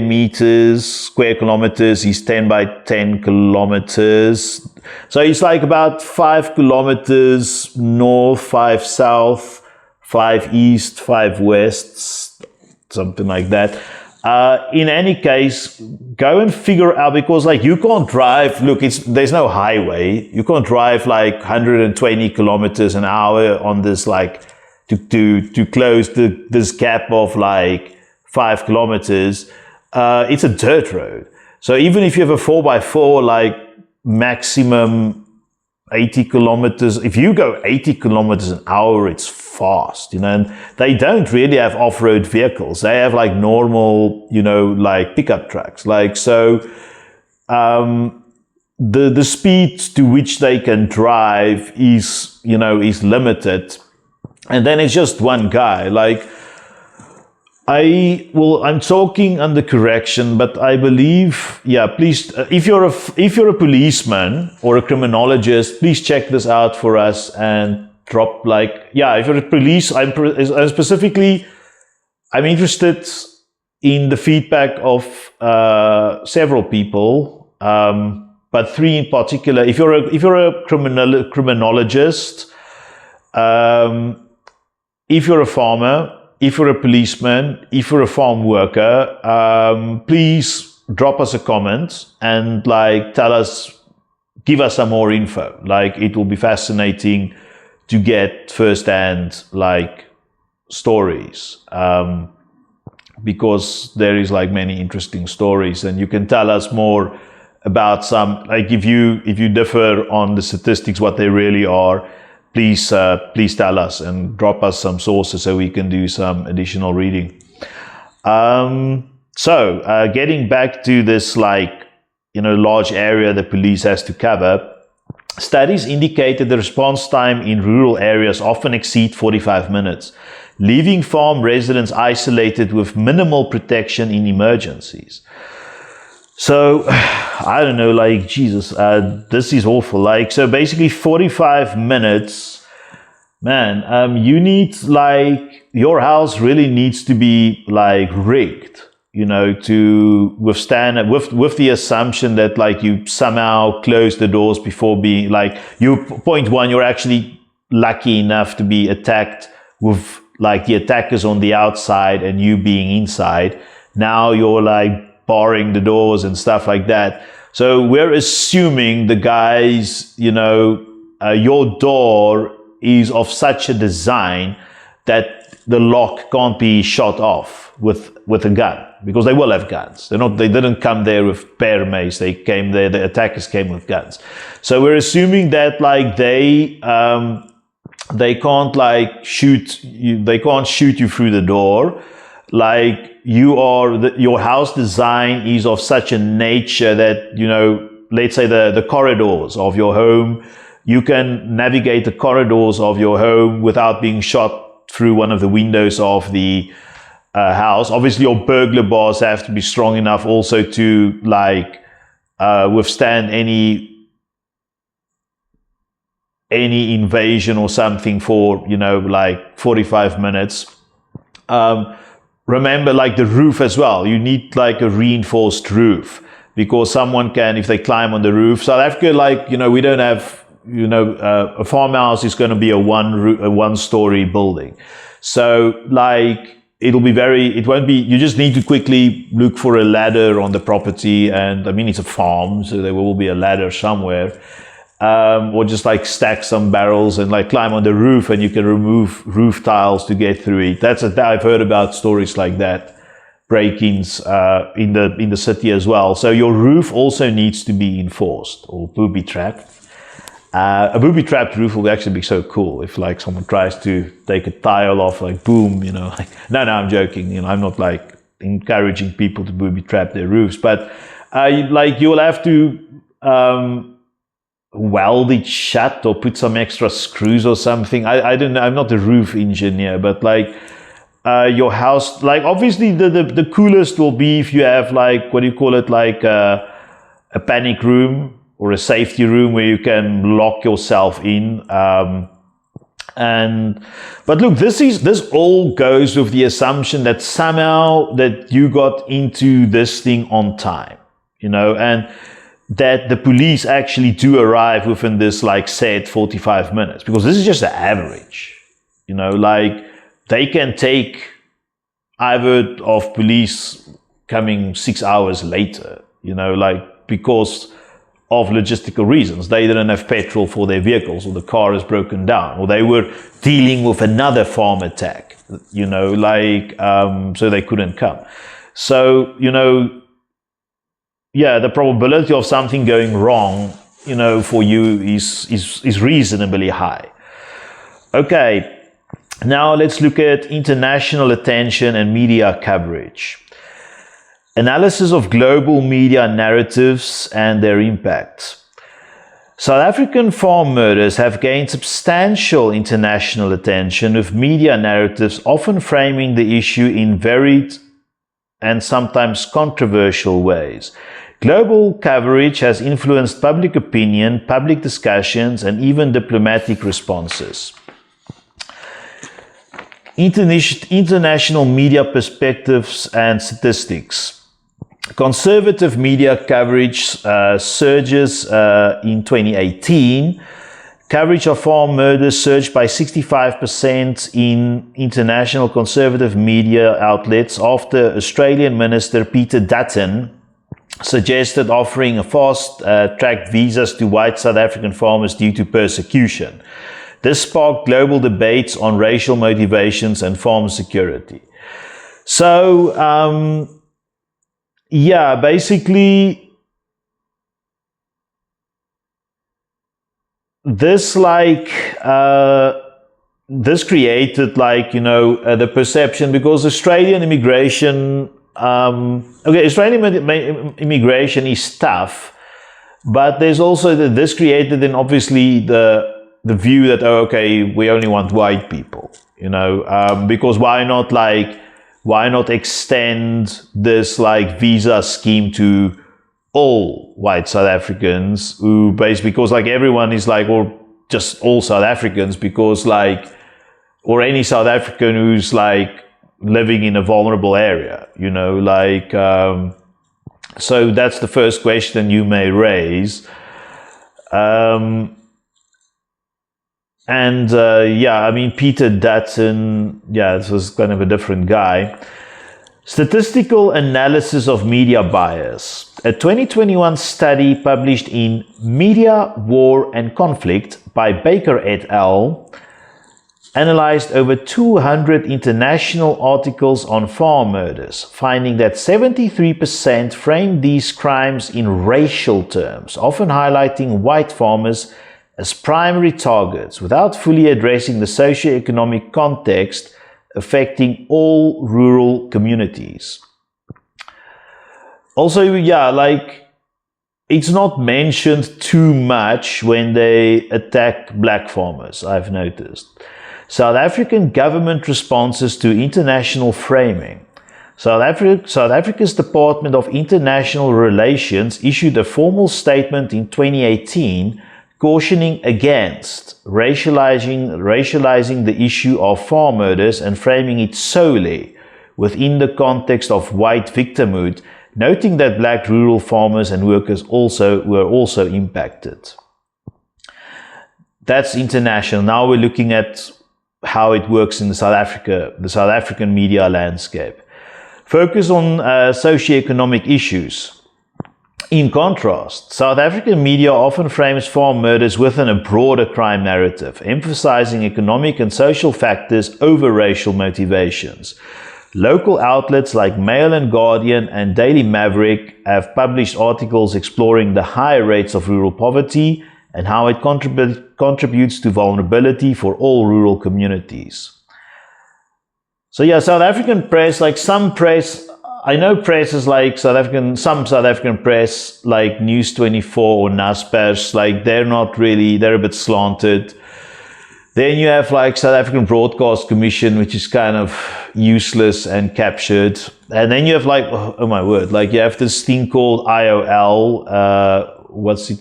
kilometers is 10 by 10 kilometers. So it's like about 5 kilometers north, 5 south, 5 east, 5 west, something like that. In any case, go and figure out, because like you can't drive, look, there's no highway. You can't drive like 120 kilometers an hour on this, like to close this gap of like 5 kilometers. It's a dirt road. So even if you have a 4x4, like maximum 80 kilometers, if you go 80 kilometers an hour, it's fast, and they don't really have off-road vehicles. They have like normal, like pickup trucks. Like, so, the speed to which they can drive is limited. And then it's just one guy. Like, I'm talking under correction, but I believe, yeah, please, if you're a policeman or a criminologist, please check this out for us and drop like, yeah, if you're a police, I'm specifically, I'm interested in the feedback of several people, but three in particular. If you're a criminologist, if you're a farmer, if you're a policeman, if you're a farm worker, please drop us a comment and like tell us, give us some more info. Like it will be fascinating to get firsthand like stories, because there is like many interesting stories, and you can tell us more about some, like if you differ on the statistics, what they really are. Please tell us and drop us some sources so we can do some additional reading. So getting back to this, like, large area the police has to cover, studies indicate that the response time in rural areas often exceed 45 minutes, leaving farm residents isolated with minimal protection in emergencies. So, I don't know, like, Jesus, this is awful. Like, so basically 45 minutes, man, you need, like, your house really needs to be, like, rigged, to withstand, with the assumption that, like, you somehow close the doors before being, like, point one, you're actually lucky enough to be attacked with, like, the attackers on the outside and you being inside. Now you're, like, barring the doors and stuff like that. So we're assuming the guys, your door is of such a design that the lock can't be shot off with a gun, because they will have guns. They didn't come there with bear mace. They came there, the attackers came with guns. So we're assuming that like they can't like shoot you, they can't shoot you through the door. Like your house design is of such a nature that, let's say the corridors of your home, you can navigate the corridors of your home without being shot through one of the windows of the house. Obviously, your burglar bars have to be strong enough also to like withstand any invasion or something for, like 45 minutes. Remember, like the roof as well. You need like a reinforced roof, because someone can, if they climb on the roof. South Africa, like, we don't have, a farmhouse is going to be a one-story building. So like, it won't be, you just need to quickly look for a ladder on the property. And I mean, it's a farm, so there will be a ladder somewhere. Or just like stack some barrels and like climb on the roof, and you can remove roof tiles to get through it. I've heard about stories like that, break-ins in the city as well. So your roof also needs to be enforced or booby-trapped. A booby-trapped roof will actually be so cool if like someone tries to take a tile off, like boom, like, no, I'm joking. I'm not like encouraging people to booby-trap their roofs, but like you'll have to weld it shut or put some extra screws or something. I don't know. I'm not a roof engineer, but like your house, like obviously the coolest will be if you have like, what do you call it? Like a panic room or a safety room where you can lock yourself in. But look, this all goes with the assumption that somehow that you got into this thing on time, and that the police actually do arrive within this like said 45 minutes, because this is just the average, like they can take, I've heard of police coming 6 hours later, like because of logistical reasons. They didn't have petrol for their vehicles, or the car is broken down, or they were dealing with another farm attack, so they couldn't come. So, yeah, the probability of something going wrong, for you is reasonably high. Okay, now let's look at international attention and media coverage. Analysis of global media narratives and their impact. South African farm murders have gained substantial international attention, with media narratives often framing the issue in varied and sometimes controversial ways. Global coverage has influenced public opinion, public discussions, and even diplomatic responses. International media perspectives and statistics. Conservative media coverage surges in 2018. Coverage of farm murders surged by 65% in international conservative media outlets after Australian Minister Peter Dutton suggested offering a fast-track visas to white South African farmers due to persecution. This sparked global debates on racial motivations and farm security. So, yeah, basically, this created the perception, because Australian immigration, Australian immigration is tough, but there's also this created then obviously the view that, oh, okay, we only want white people, because why not extend this visa scheme to all white South Africans who basically, because everyone is or just all South Africans, because or any South African who's living in a vulnerable area, so that's the first question you may raise. Peter Dutton, this was kind of a different guy. Statistical analysis of media bias. A 2021 study published in Media, War and Conflict by Baker et al. Analyzed over 200 international articles on farm murders, finding that 73% framed these crimes in racial terms, often highlighting white farmers as primary targets, without fully addressing the socio-economic context affecting all rural communities. Also, it's not mentioned too much when they attack black farmers, I've noticed. South African government responses to international framing. South Africa's Department of International Relations issued a formal statement in 2018 cautioning against racializing the issue of farm murders and framing it solely within the context of white victimhood, noting that black rural farmers and workers were also impacted. That's international. Now we're looking at how it works in the South African media landscape. Focus on socioeconomic issues. In contrast, South African media often frames farm murders within a broader crime narrative, emphasizing economic and social factors over racial motivations. Local outlets like Mail and Guardian and Daily Maverick have published articles exploring the high rates of rural poverty and how it contributes to vulnerability for all rural communities. So yeah, South African press, some press, I know presses some South African press, like News 24 or Naspers, they're a bit slanted. Then you have South African Broadcast Commission, which is kind of useless and captured. And then you have oh my word, you have this thing called IOL, what's it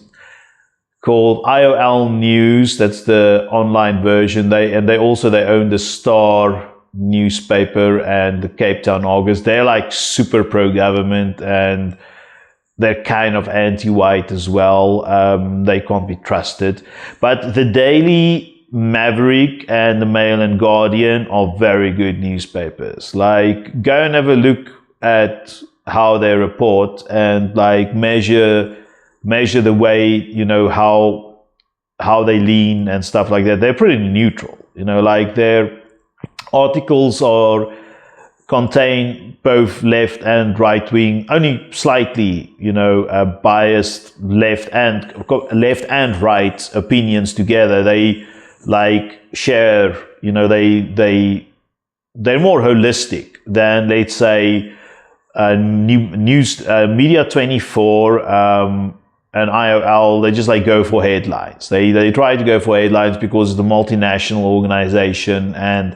called? IOL News, that's the online version. They own the Star newspaper and the Cape Town Argus. They're super pro-government and they're kind of anti-white as well. They can't be trusted. But the Daily Maverick and the Mail and Guardian are very good newspapers. Go and have a look at how they report and measure the way, how they lean and stuff like that. They're pretty neutral, their articles contain both left and right wing, only slightly, biased left and right opinions together. They share, they're more holistic than, let's say, Media 24, and IOL, they just like go for headlines. They try to go for headlines because it's a multinational organization and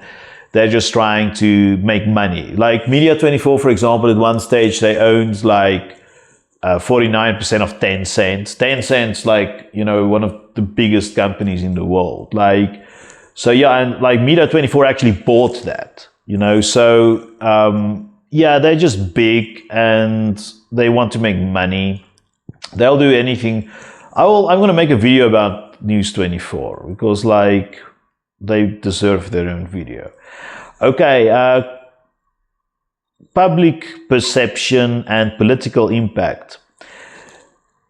they're just trying to make money. Like Media24, for example, at one stage they owned like 49% of Tencent. Tencent's like, you know, one of the biggest companies in the world. Like, so yeah, and like Media24 actually bought that, you know, so yeah, they're just big and they want to make money. They'll do anything. I'm going to make a video about News24 because like they deserve their own video. Okay, public perception and political impact.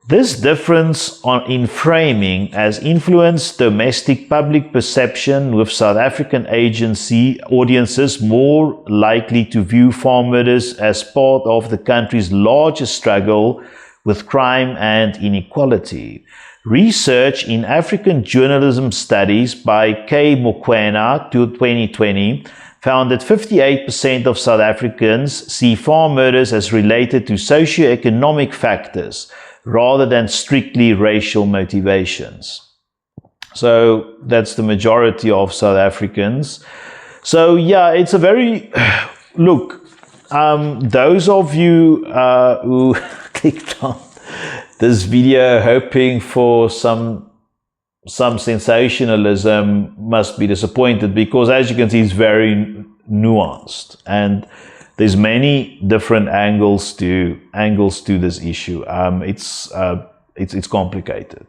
This difference in framing has influenced domestic public perception, with South African audiences more likely to view farm murders as part of the country's larger struggle with crime and inequality. Research in African journalism studies by K. Mokoena, 2020, found that 58% of South Africans see farm murders as related to socio-economic factors rather than strictly racial motivations. So that's the majority of South Africans. So yeah, it's a very, look, those of you who clicked on this video hoping for some sensationalism must be disappointed, because as you can see, it's very nuanced and there's many different angles to this issue. It's complicated,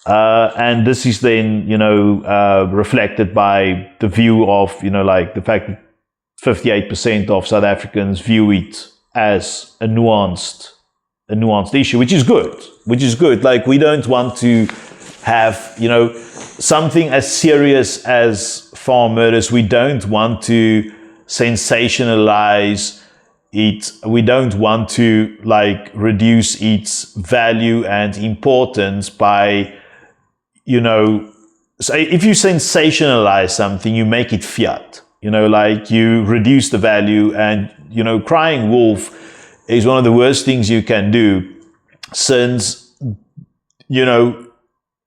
and this is then, you know, reflected by the view of, you know, like the fact that 58% of South Africans view it as a nuanced issue, which is good. Like, we don't want to have, you know, something as serious as farm murders. We don't want to sensationalize it. We don't want to like reduce its value and importance by, you know, so if you sensationalize something, you make it fiat, you know, like you reduce the value. And, you know, crying wolf is one of the worst things you can do, since, you know,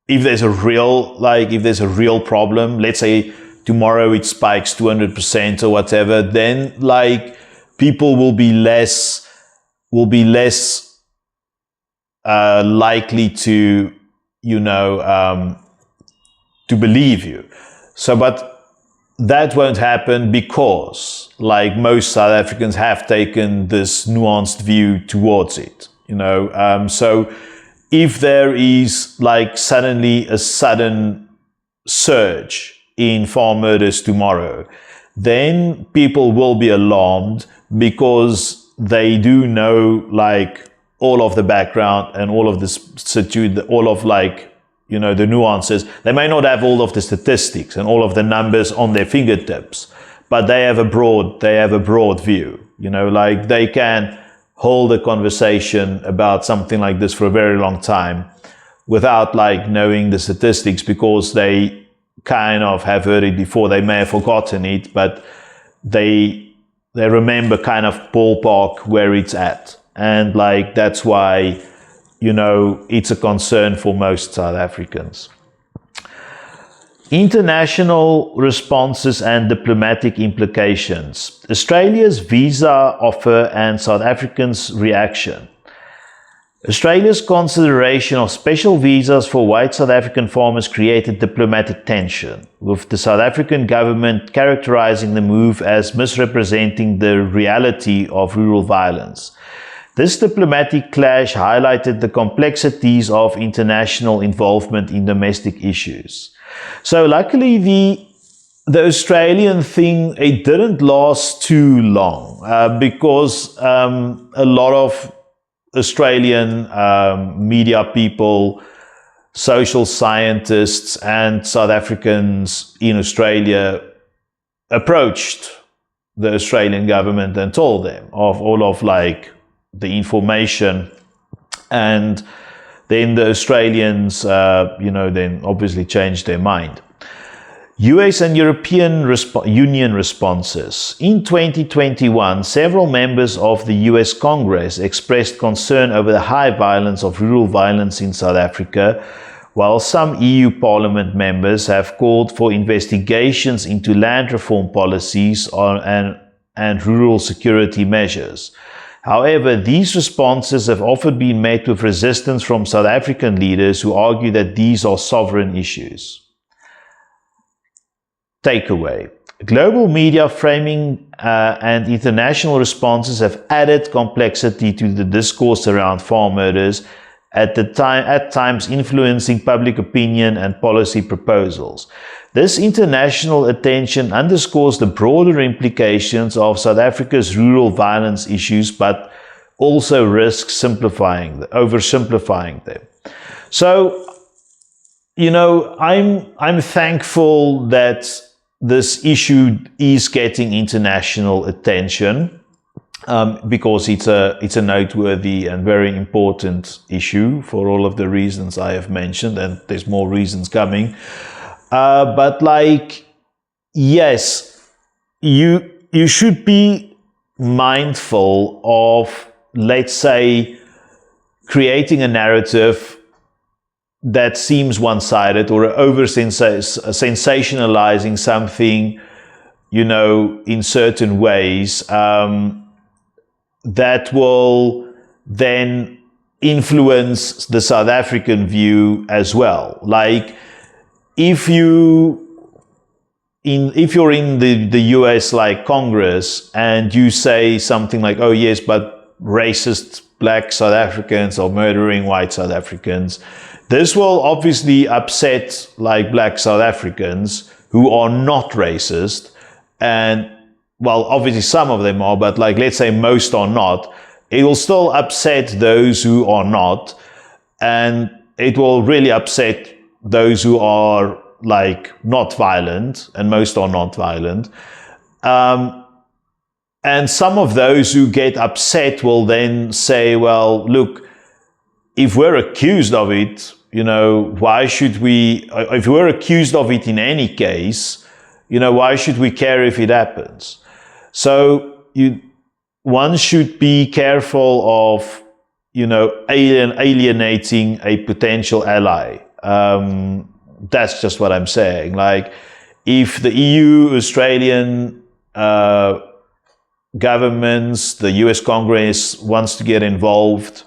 if there's a real problem, let's say tomorrow it spikes 200% or whatever, then like people will be less likely to, you know, to believe you. So, but that won't happen because like most South Africans have taken this nuanced view towards it, you know. So if there is like suddenly a sudden surge in farm murders tomorrow, then people will be alarmed, because they do know like all of the background and all of this, all of like, you know, the nuances. They may not have all of the statistics and all of the numbers on their fingertips, but they have a broad view, you know, like they can hold a conversation about something like this for a very long time without like knowing the statistics, because they kind of have heard it before. They may have forgotten it, but they remember kind of ballpark where it's at. And like, that's why, you know, it's a concern for most South Africans. International responses and diplomatic implications. Australia's visa offer and South Africans' reaction. Australia's consideration of special visas for white South African farmers created diplomatic tension, with the South African government characterizing the move as misrepresenting the reality of rural violence. This diplomatic clash highlighted the complexities of international involvement in domestic issues. So luckily the Australian thing, it didn't last too long, because a lot of Australian media people, social scientists and South Africans in Australia approached the Australian government and told them of all of like the information, and then the Australians, you know, then obviously changed their mind. US and European Union responses. In 2021, several members of the US Congress expressed concern over the high violence of rural violence in South Africa, while some EU Parliament members have called for investigations into land reform policies and rural security measures. However, these responses have often been met with resistance from South African leaders who argue that these are sovereign issues. Takeaway. Global media framing and international responses have added complexity to the discourse around farm murders, at times influencing public opinion and policy proposals. This international attention underscores the broader implications of South Africa's rural violence issues, but also risks oversimplifying them. So, I'm thankful that this issue is getting international attention because it's a noteworthy and very important issue for all of the reasons I have mentioned, and there's more reasons coming. But yes, you should be mindful of, let's say, creating a narrative that seems one-sided or sensationalizing something, in certain ways, that will then influence the South African view as well. Like, if you're in the US, like Congress, and you say something like, oh yes, but racist black South Africans are murdering white South Africans, this will obviously upset like black South Africans who are not racist. And well, obviously some of them are, but like, let's say most are not. It will still upset those who are not. And it will really upset those who are like not violent, and most are not violent. And some of those who get upset will then say, well, look, if we're accused of it, why should we, if we're accused of it in any case, why should we care if it happens? So one should be careful of, alienating a potential ally. That's just what I'm saying. Like, if the EU, Australian governments, the US Congress wants to get involved,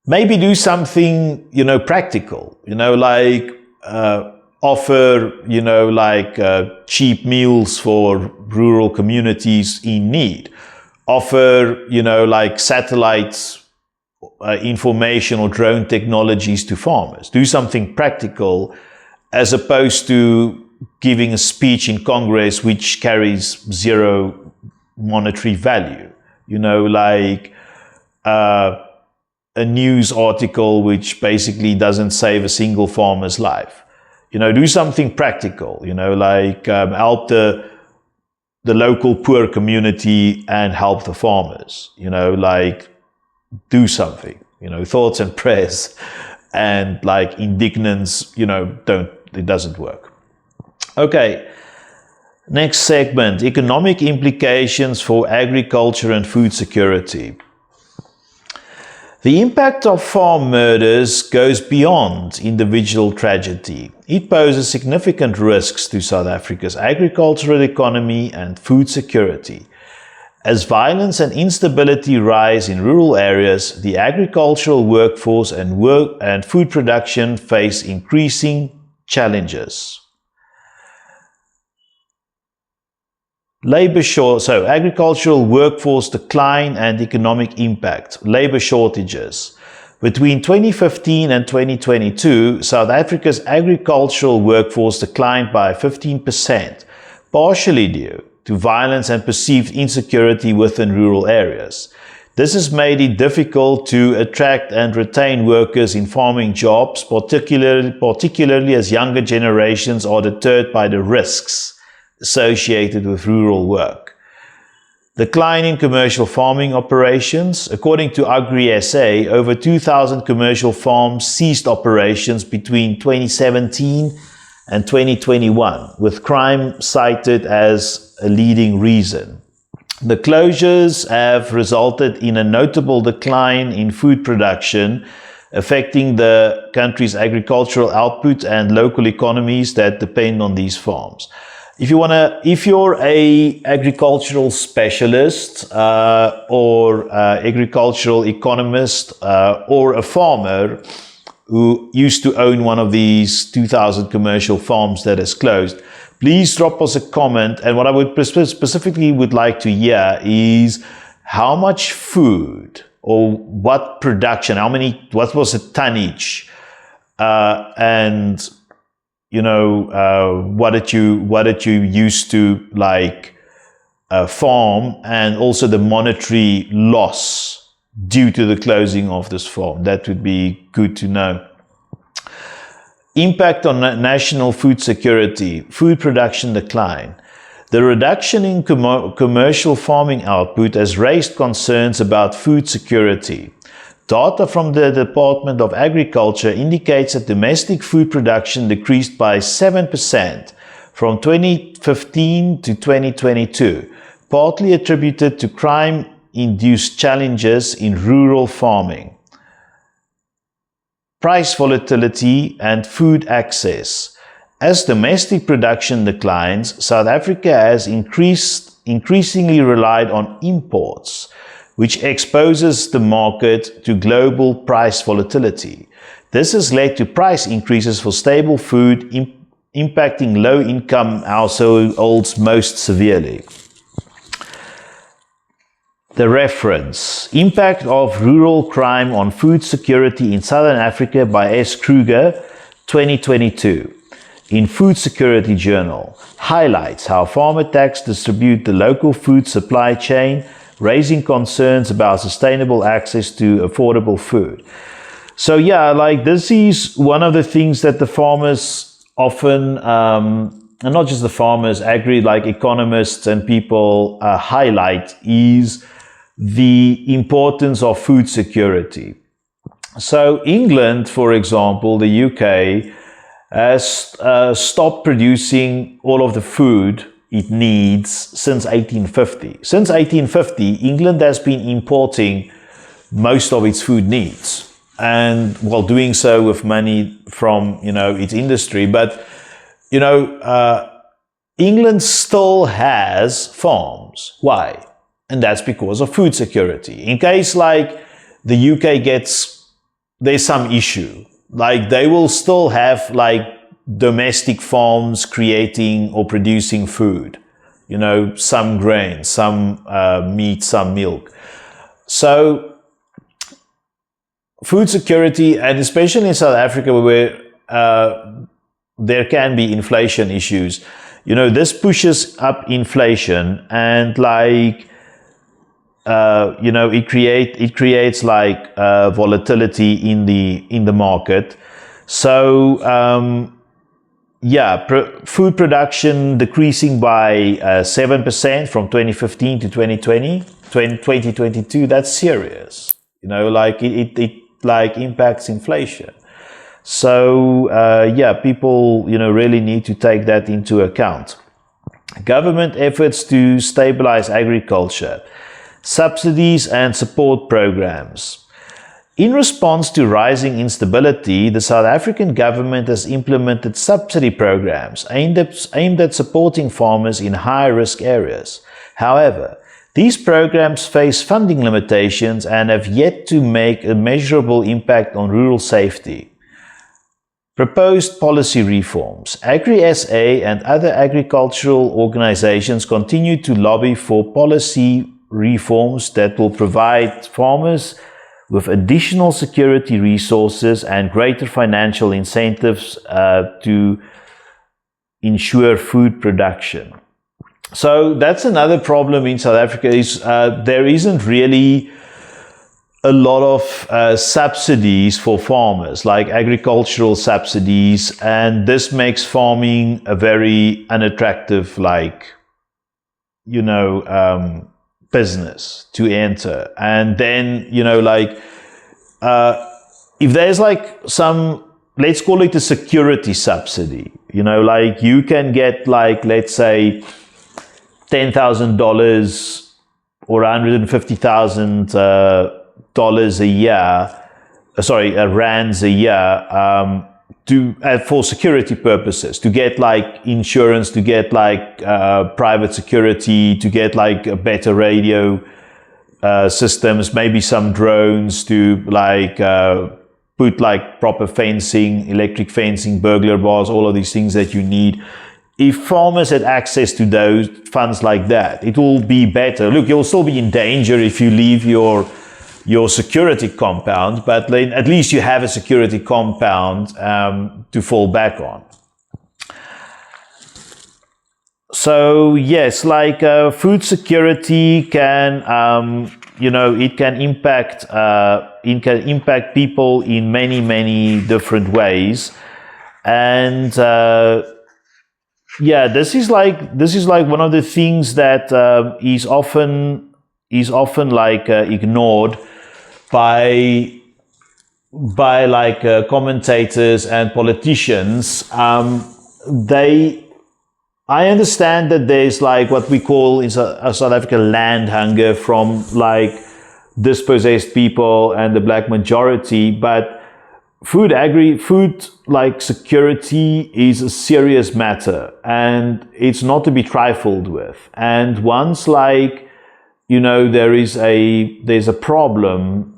maybe do something, practical, offer, cheap meals for rural communities in need. Offer, satellites, information or drone technologies to farmers. Do something practical, as opposed to giving a speech in Congress which carries zero monetary value. A news article which basically doesn't save a single farmer's life. Do something practical, help the local poor community and help the farmers, do something, thoughts and prayers and indignance, it doesn't work. Okay. Next segment, economic implications for agriculture and food security. The impact of farm murders goes beyond individual tragedy. It poses significant risks to South Africa's agricultural economy and food security. As violence and instability rise in rural areas, the agricultural workforce and food production face increasing challenges. Agricultural workforce decline and economic impact, labor shortages. Between 2015 and 2022, South Africa's agricultural workforce declined by 15%, partially due to violence and perceived insecurity within rural areas. This has made it difficult to attract and retain workers in farming jobs, particularly as younger generations are deterred by the risks associated with rural work. Decline in commercial farming operations. According to Agri-SA, over 2,000 commercial farms ceased operations between 2017 and 2021, with crime cited as a leading reason. The closures have resulted in a notable decline in food production, affecting the country's agricultural output and local economies that depend on these farms. If you're a agricultural specialist or agricultural economist or a farmer who used to own one of these 2,000 commercial farms that has closed, please drop us a comment. And what I would specifically would like to hear is how much food or what production, what was the tonnage, and what did you used to farm, and also the monetary loss due to the closing of this farm. That would be good to know. Impact on national food security, food production decline. The reduction in commercial farming output has raised concerns about food security. Data from the Department of Agriculture indicates that domestic food production decreased by 7% from 2015 to 2022, partly attributed to crime-induced challenges in rural farming, price volatility, and food access. As domestic production declines, South Africa has increasingly relied on imports, which exposes the market to global price volatility. This has led to price increases for staple food, impacting low-income households most severely. The reference: Impact of Rural Crime on Food Security in Southern Africa by S. Kruger, 2022. In Food Security Journal, highlights how farm attacks distribute the local food supply chain, raising concerns about sustainable access to affordable food. So yeah, this is one of the things that the farmers often, and not just the farmers, economists and people highlight, is the importance of food security. So England, for example, the UK, has stopped producing all of the food it needs since 1850. Since 1850, England has been importing most of its food needs, and while doing so with money from its industry. But England still has farms. Why? And that's because of food security. In case the UK there's some issue, they will still have domestic farms creating or producing food, some grain, some meat, some milk. So food security, and especially in South Africa where there can be inflation issues, this pushes up inflation, and it creates volatility in the market. So food production decreasing by 7% from 2015 to 2022. That's serious. It impacts inflation. So people really need to take that into account. Government efforts to stabilize agriculture. Subsidies and support programs. In response to rising instability, the South African government has implemented subsidy programs aimed at supporting farmers in high-risk areas. However, these programs face funding limitations and have yet to make a measurable impact on rural safety. Proposed policy reforms. Agri-SA and other agricultural organizations continue to lobby for policy reforms that will provide farmers with additional security resources and greater financial incentives to ensure food production. So that's another problem in South Africa, is there isn't really a lot of subsidies for farmers, like agricultural subsidies, and this makes farming a very unattractive business to enter. And then, like, if there's like some, let's call it a security subsidy, like you can get like, let's say, $10,000 or $150,000 a year, rands a year, for security purposes, to get like insurance, to get like private security, to get like a better radio systems, maybe some drones, to like put like proper fencing, electric fencing, burglar bars, all of these things that you need. If farmers had access to those funds like that, it will be better. Look, you'll still be in danger if you leave your security compound, but at least you have a security compound to fall back on. So yes, like food security can, it can impact people in many, many different ways, and this is like one of the things that is often like ignored by like commentators and politicians. I understand that there's like what we call in South Africa land hunger from like dispossessed people and the black majority, but food like security is a serious matter, and it's not to be trifled with. And once like there's a problem,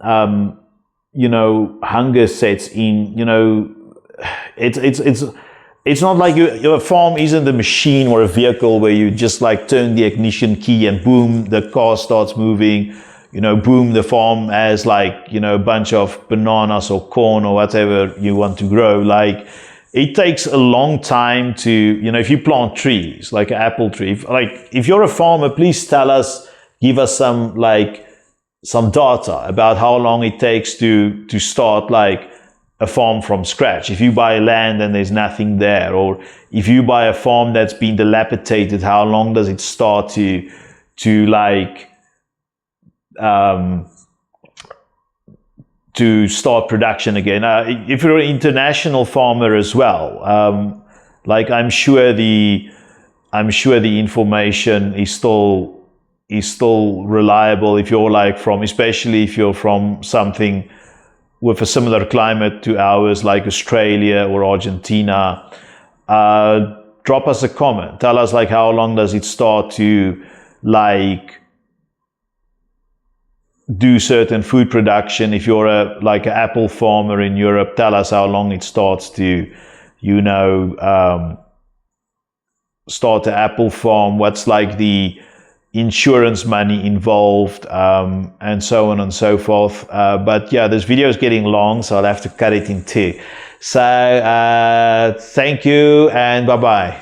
hunger sets in. It's not like your farm isn't a machine or a vehicle where you just like turn the ignition key and boom, the car starts moving. Boom, the farm has like, a bunch of bananas or corn or whatever you want to grow. Like, it takes a long time to, if you plant trees, like an apple tree, if you're a farmer, please give us some data about how long it takes to start like a farm from scratch. If you buy land and there's nothing there, or if you buy a farm that's been dilapidated, how long does it start to start production again? If you're an international farmer as well, I'm sure the information is still reliable if you're especially if you're from something with a similar climate to ours, like Australia or Argentina. Drop us a comment. Tell us how long does it start to do certain food production. If you're an apple farmer in Europe, tell us how long it starts to, start the apple farm. What's the insurance money involved, and so on and so forth. But yeah, this video is getting long, so I'll have to cut it in two. So thank you and bye-bye.